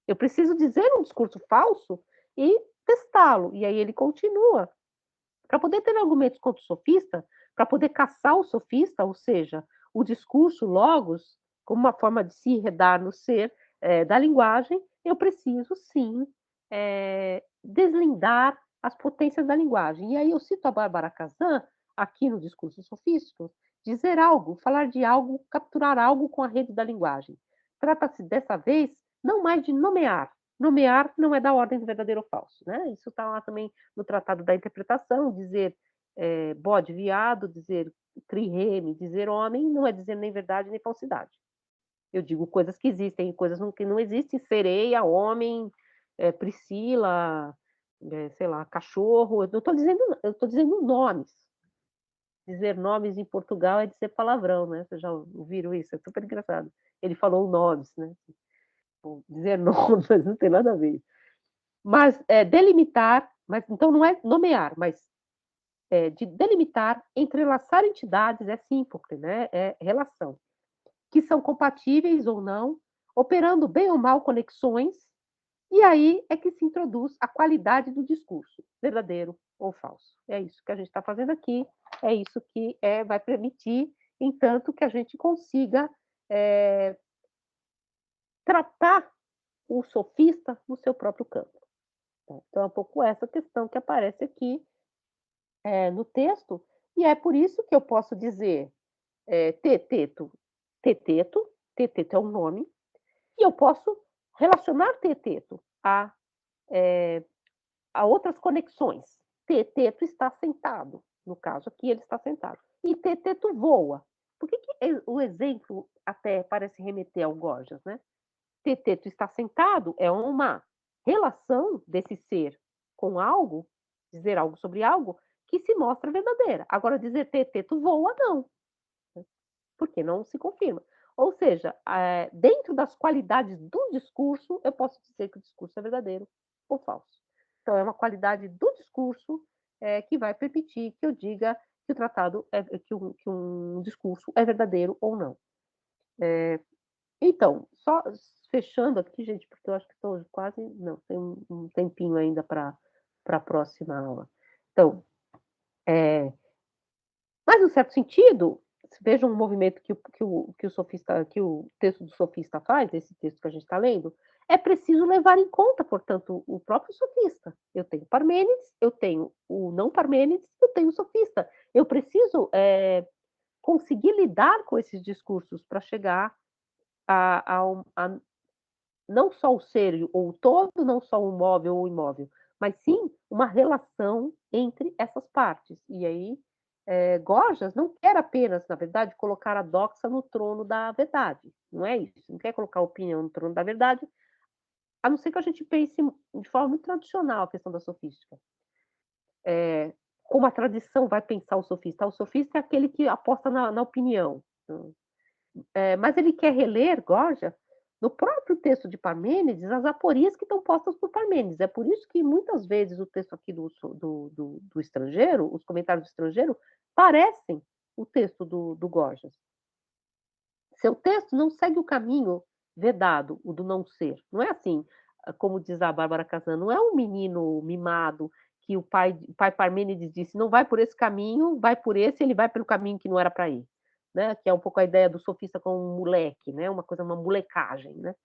A: Eu preciso dizer um discurso falso e testá-lo. E aí ele continua. Para poder ter argumentos contra o sofista, para poder caçar o sofista, ou seja, o discurso, logos, como uma forma de se enredar no ser da linguagem, eu preciso, sim, deslindar as potências da linguagem. E aí eu cito a Bárbara Kazan, aqui no discurso sofístico, dizer algo, falar de algo, capturar algo com a rede da linguagem. Trata-se, dessa vez, não mais de nomear. Nomear não é da ordem do verdadeiro ou falso, né? Isso está lá também no Tratado da Interpretação, dizer bode, viado, dizer trireme, dizer homem, não é dizer nem verdade nem falsidade. Eu digo coisas que existem, coisas que não existem, sereia, homem, Priscila, sei lá, cachorro, eu estou dizendo nomes. Dizer nomes em Portugal é dizer palavrão, né? Vocês já ouviram isso? É super engraçado. Ele falou nomes, né? Dizer nomes, mas não tem nada a ver. Mas delimitar, mas então não é nomear, mas de delimitar, entrelaçar entidades é síncope, né? É relação, que são compatíveis ou não, operando bem ou mal conexões, e aí é que se introduz a qualidade do discurso, verdadeiro ou falso. É isso que a gente está fazendo aqui, é isso que vai permitir, entanto, que a gente consiga tratar o sofista no seu próprio campo. Então, é um pouco essa questão que aparece aqui no texto, e é por isso que eu posso dizer teteto, teteto, teteto é um nome, e eu posso relacionar teteto a outras conexões. Teteto está sentado, no caso aqui ele está sentado, e teteto voa. Por que o exemplo até parece remeter ao Gorgias, né? Teteto está sentado é uma relação desse ser com algo, dizer algo sobre algo, que se mostra verdadeira. Agora, dizer teteto voa, não, porque não se confirma. Ou seja, dentro das qualidades do discurso, eu posso dizer que o discurso é verdadeiro ou falso. Então, é uma qualidade do discurso que vai permitir que eu diga que o tratado, que um discurso é verdadeiro ou não. Então, só fechando aqui, gente, porque eu acho que estou quase... Não, tem um tempinho ainda para a próxima aula. Então, mas, em certo sentido, veja um movimento que o texto do sofista faz, esse texto que a gente está lendo, é preciso levar em conta, portanto, o próprio sofista. Eu tenho Parmênides, eu tenho o não Parmênides, eu tenho o sofista. Eu preciso conseguir lidar com esses discursos para chegar a não só o ser ou o todo, não só o móvel ou o imóvel, mas sim uma relação entre essas partes. E aí, Gorgias não quer apenas, na verdade, colocar a doxa no trono da verdade. Não é isso. Não quer colocar a opinião no trono da verdade, a não ser que a gente pense de forma muito tradicional a questão da sofística. Como a tradição vai pensar o sofista? O sofista é aquele que aposta na opinião. Mas ele quer reler Gorgias No próprio texto de Parmênides, as aporias que estão postas por Parmênides. É por isso que muitas vezes o texto aqui do estrangeiro, os comentários do estrangeiro, parecem o texto do Gorgias. Seu texto não segue o caminho vedado, o do não ser. Não é assim, como diz a Bárbara Casan, não é um menino mimado que o pai Parmênides disse, não vai por esse caminho, vai por esse, ele vai pelo caminho que não era para ir. Né? Que é um pouco a ideia do sofista como um moleque, né? Uma coisa, uma molecagem, né?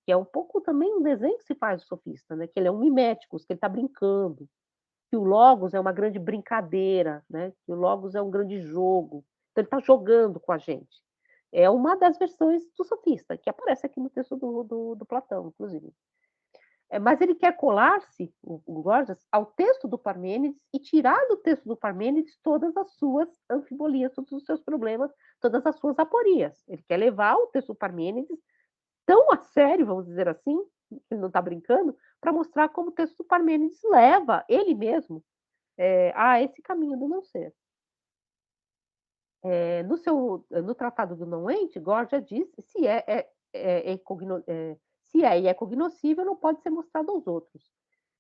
A: Que é um pouco também um desenho que se faz do sofista, né? Que ele é um miméticos, que ele está brincando, que o logos é uma grande brincadeira, né? Que o logos é um grande jogo, então ele está jogando com a gente. É uma das versões do sofista, que aparece aqui no texto do Platão, inclusive. Mas ele quer colar-se, o Gorgias, ao texto do Parmênides e tirar do texto do Parmênides todas as suas anfibolias, todos os seus problemas, todas as suas aporias. Ele quer levar o texto do Parmênides tão a sério, vamos dizer assim, ele não está brincando, para mostrar como o texto do Parmênides leva ele mesmo a esse caminho do não ser. No Tratado do Não Ente, Gorgias diz se se é e é cognoscível, não pode ser mostrado aos outros.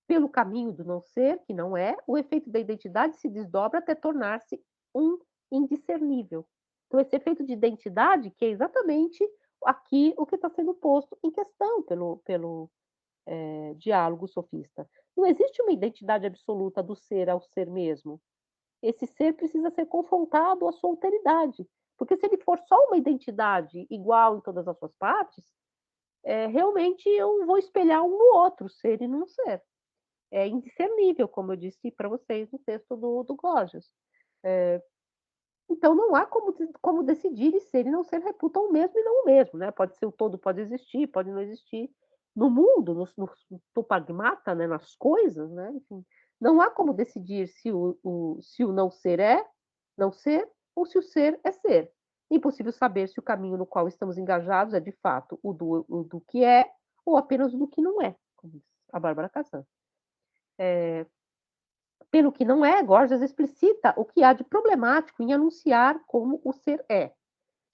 A: Pelo caminho do não ser, que não é, o efeito da identidade se desdobra até tornar-se um indiscernível. Então, esse efeito de identidade, que é exatamente aqui o que está sendo posto em questão pelo diálogo sofista. Não existe uma identidade absoluta do ser ao ser mesmo. Esse ser precisa ser confrontado à sua alteridade. Porque se ele for só uma identidade igual em todas as suas partes, realmente eu vou espelhar um no outro, ser e não ser. É indiscernível, como eu disse para vocês no texto do Gorgias. Então, não há como decidir e ser e não ser reputam o mesmo e não o mesmo. Né? Pode ser o todo, pode existir, pode não existir. No mundo, no pragmata, né? Nas coisas, né? Enfim, não há como decidir se o não ser é não ser ou se o ser é ser. Impossível saber se o caminho no qual estamos engajados é, de fato, o do que é ou apenas o do que não é, como diz a Bárbara Casan. Pelo que não é, Gorgias explicita o que há de problemático em anunciar como o ser é,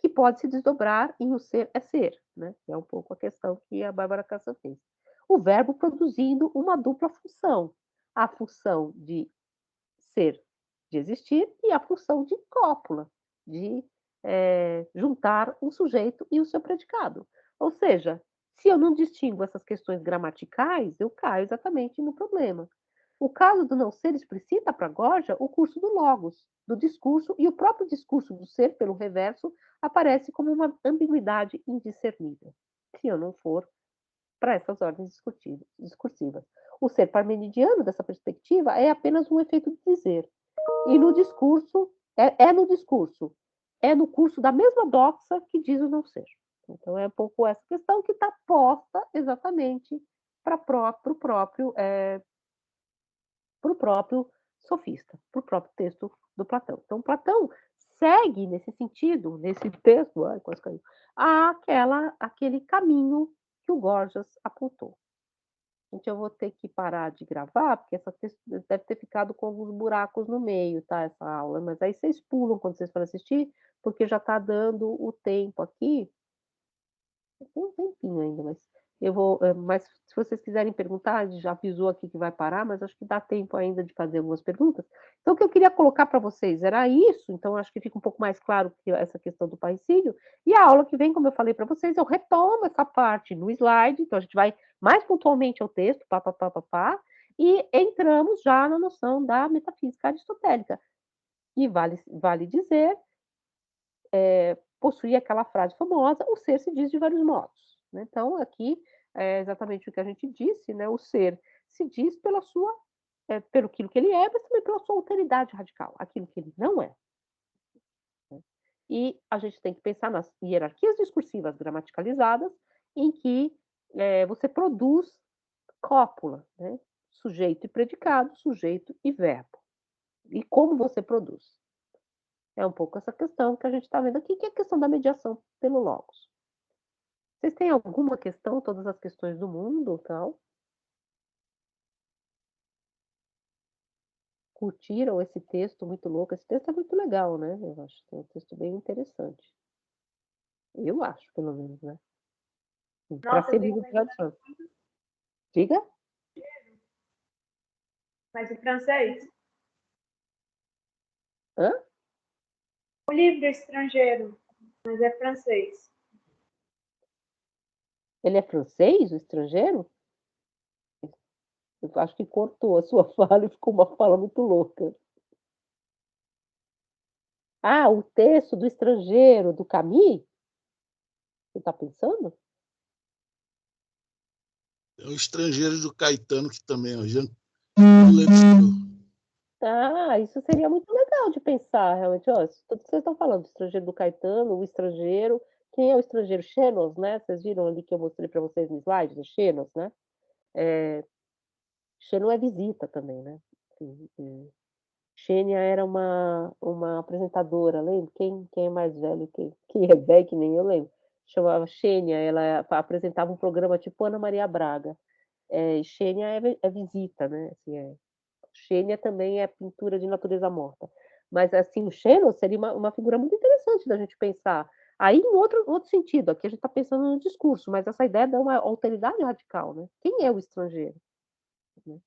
A: que pode se desdobrar em o ser é ser, né? É um pouco a questão que a Bárbara Casan fez. O verbo produzindo uma dupla função, a função de ser, de existir, e a função de cópula, de juntar um sujeito e o seu predicado. Ou seja, se eu não distingo essas questões gramaticais, eu caio exatamente no problema. O caso do não ser explicita para Gorgias o curso do logos, do discurso, e o próprio discurso do ser, pelo reverso, aparece como uma ambiguidade indiscernível, se eu não for para essas ordens discursivas. O ser parmenidiano, dessa perspectiva, é apenas um efeito de dizer. E no discurso, é no curso da mesma doxa que diz o não ser. Então, é um pouco essa questão que está posta exatamente para o próprio sofista, para o próprio texto do Platão. Então, Platão segue nesse sentido, nesse texto, quase caiu, aquele caminho que o Gorgias apontou. Gente, eu vou ter que parar de gravar, porque essa texto deve ter ficado com alguns buracos no meio, tá? Essa aula, mas aí vocês pulam quando vocês forem assistir, porque já está dando o tempo aqui. Tem um tempinho ainda, mas eu vou. Mas se vocês quiserem perguntar, já avisou aqui que vai parar, mas acho que dá tempo ainda de fazer algumas perguntas. Então, o que eu queria colocar para vocês era isso, então acho que fica um pouco mais claro que essa questão do parricídio. E a aula que vem, como eu falei para vocês, eu retomo essa parte no slide, então a gente vai mais pontualmente ao texto, e entramos já na noção da metafísica aristotélica. E vale dizer, possui aquela frase famosa, o ser se diz de vários modos. Né? Então, aqui é exatamente o que a gente disse, né? O ser se diz pelo aquilo que ele é, mas também pela sua alteridade radical, aquilo que ele não é. E a gente tem que pensar nas hierarquias discursivas gramaticalizadas, em que você produz cópula, né? Sujeito e predicado, sujeito e verbo. E como você produz? É um pouco essa questão que a gente está vendo aqui, que é a questão da mediação pelo logos. Vocês têm alguma questão, todas as questões do mundo, tal? Curtiram esse texto muito louco? Esse texto é muito legal, né? Eu acho que é um texto bem interessante. Eu acho, pelo menos, né? para
C: Nossa,
A: ser
C: eu tenho
A: livro de
C: pensado
A: tradução. Diga?
C: mas o francês.
A: Hã?
C: O livro estrangeiro, mas é francês.
A: Ele é francês, o estrangeiro? Eu acho que cortou a sua fala e ficou uma fala muito louca. Ah, o texto do estrangeiro, do Camus? Você está pensando?
D: É o Estrangeiro do Caetano, que também é o Jean Paul.
A: Ah, isso seria muito legal de pensar, realmente. Ó, isso tudo que vocês estão falando, o estrangeiro do Caetano, o estrangeiro. Quem é o estrangeiro? Xenos, né? Vocês viram ali que eu mostrei para vocês no slide, o Xenos, né? Xeno é visita também, né? Xênia era uma apresentadora, lembra? Quem é mais velho? Quem é velho que nem eu lembro. Chamava Xênia, ela apresentava um programa tipo Ana Maria Braga. Xênia é visita, né? Assim, Xênia também é pintura de natureza morta. Mas, assim, o Xeno seria uma figura muito interessante da gente pensar. Aí, em outro sentido, aqui a gente está pensando no discurso, mas essa ideia dá uma alteridade radical, né? Quem é o estrangeiro? Né?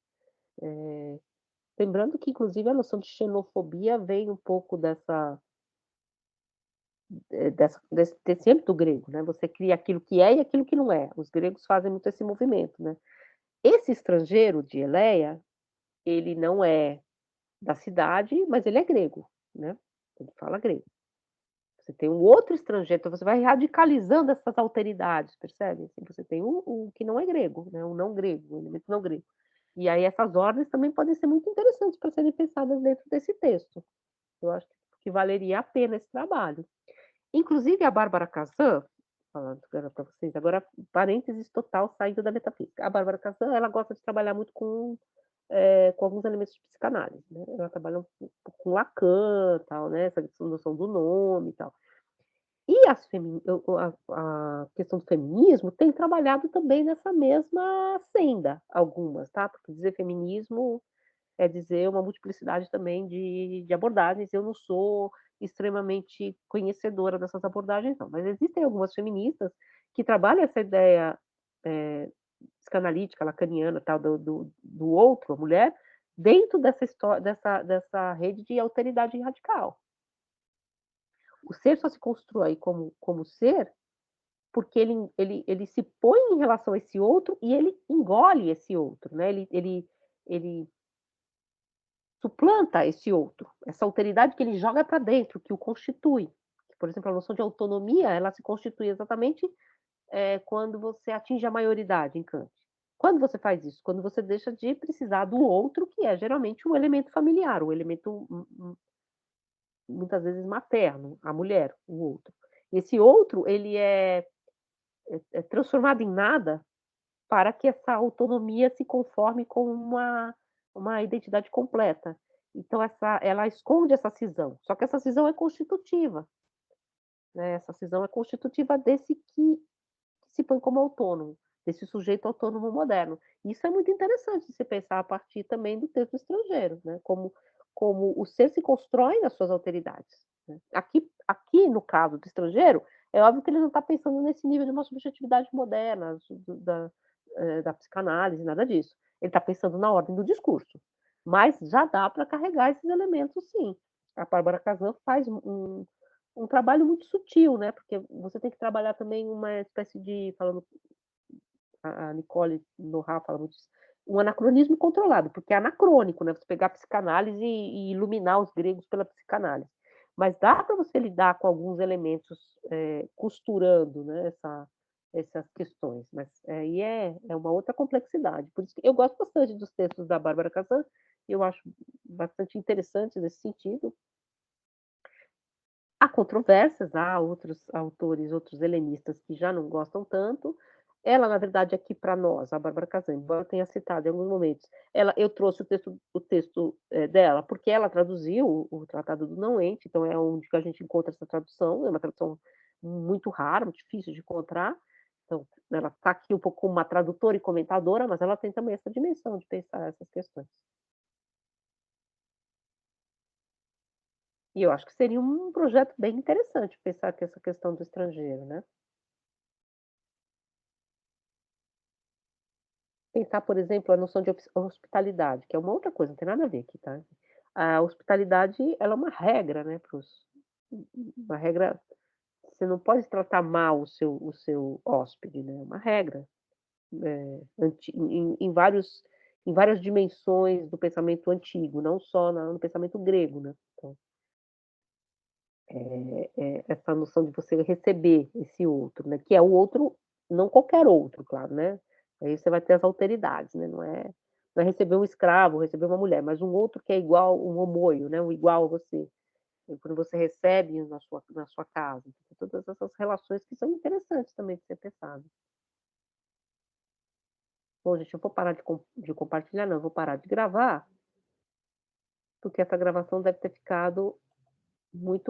A: Lembrando que, inclusive, a noção de xenofobia vem um pouco desse âmbito grego, né? Você cria aquilo que é e aquilo que não é. Os gregos fazem muito esse movimento, né? Esse estrangeiro de Eleia, ele não é da cidade, mas ele é grego, né? Ele fala grego. Você tem um outro estrangeiro, então você vai radicalizando essas alteridades, percebe? Assim, você tem o que não é grego, né? O não grego, o elemento não grego. E aí essas ordens também podem ser muito interessantes para serem pensadas dentro desse texto. Eu acho que valeria a pena esse trabalho. Inclusive a Bárbara Kazan, falando para vocês agora, parênteses total saindo da metafísica. A Bárbara Kazan, ela gosta de trabalhar muito com alguns elementos de psicanálise, né? Ela trabalha um pouco com Lacan, tal, né? Essa noção do nome e tal. E a questão do feminismo tem trabalhado também nessa mesma senda, algumas, tá? Porque dizer feminismo é dizer uma multiplicidade também de abordagens. Eu não sou extremamente conhecedora dessas abordagens, não, mas existem algumas feministas que trabalham essa ideia psicanalítica, lacaniana, tal, do outro, a mulher, dentro dessa história, dessa rede de alteridade radical. O ser só se constrói como ser porque ele se põe em relação a esse outro e ele engole esse outro, né? Ele suplanta esse outro, essa alteridade que ele joga para dentro, que o constitui. Por exemplo, a noção de autonomia, ela se constitui exatamente quando você atinge a maioridade em Kant. Quando você faz isso? Quando você deixa de precisar do outro, que é geralmente um elemento familiar, um elemento muitas vezes materno, a mulher, o outro. Esse outro, ele é transformado em nada para que essa autonomia se conforme com uma identidade completa. Então ela esconde essa cisão, só que essa cisão é constitutiva, né? Essa cisão é constitutiva desse que se põe como autônomo, desse sujeito autônomo moderno. Isso é muito interessante se pensar a partir também do texto estrangeiro, né? Como o ser se constrói nas suas alteridades. Né? Aqui, no caso do estrangeiro, é óbvio que ele não está pensando nesse nível de uma subjetividade moderna, da psicanálise, nada disso. Ele está pensando na ordem do discurso. Mas já dá para carregar esses elementos, sim. A Bárbara Kazan faz um trabalho muito sutil, né? Porque você tem que trabalhar também uma espécie de, falando, a Nicole Nohra fala muito isso, um anacronismo controlado, porque é anacrônico, né? Você pegar a psicanálise e iluminar os gregos pela psicanálise. Mas dá para você lidar com alguns elementos costurando, né, essas questões. Mas aí é uma outra complexidade. Por isso que eu gosto bastante dos textos da Bárbara Kazan, eu acho bastante interessantes nesse sentido. Há controvérsias, há outros autores, outros helenistas que já não gostam tanto. Ela, na verdade, aqui para nós, a Bárbara Kazan, embora eu tenha citado em alguns momentos, eu trouxe o texto dela, porque ela traduziu o Tratado do Não-Ente, então é onde que a gente encontra essa tradução, é uma tradução muito rara, muito difícil de encontrar. Então, ela está aqui um pouco como uma tradutora e comentadora, mas ela tem também essa dimensão de pensar essas questões. E eu acho que seria um projeto bem interessante pensar que essa questão do estrangeiro, né? pensar, por exemplo, a noção de hospitalidade, que é uma outra coisa, não tem nada a ver aqui, tá? A hospitalidade, ela é uma regra, né, uma regra, você não pode tratar mal o seu hóspede, né, é uma regra, em várias dimensões do pensamento antigo, não só no pensamento grego, né. Então, essa noção de você receber esse outro, né, que é o outro, não qualquer outro, claro, né. Aí você vai ter as alteridades, né, não é receber um escravo, receber uma mulher, mas um outro que é igual, um homoio, né, um igual a você. E quando você recebe na sua casa, então, todas essas relações que são interessantes também de ser pensado. Bom, gente, eu vou parar de compartilhar não, eu vou parar de gravar, porque essa gravação deve ter ficado muito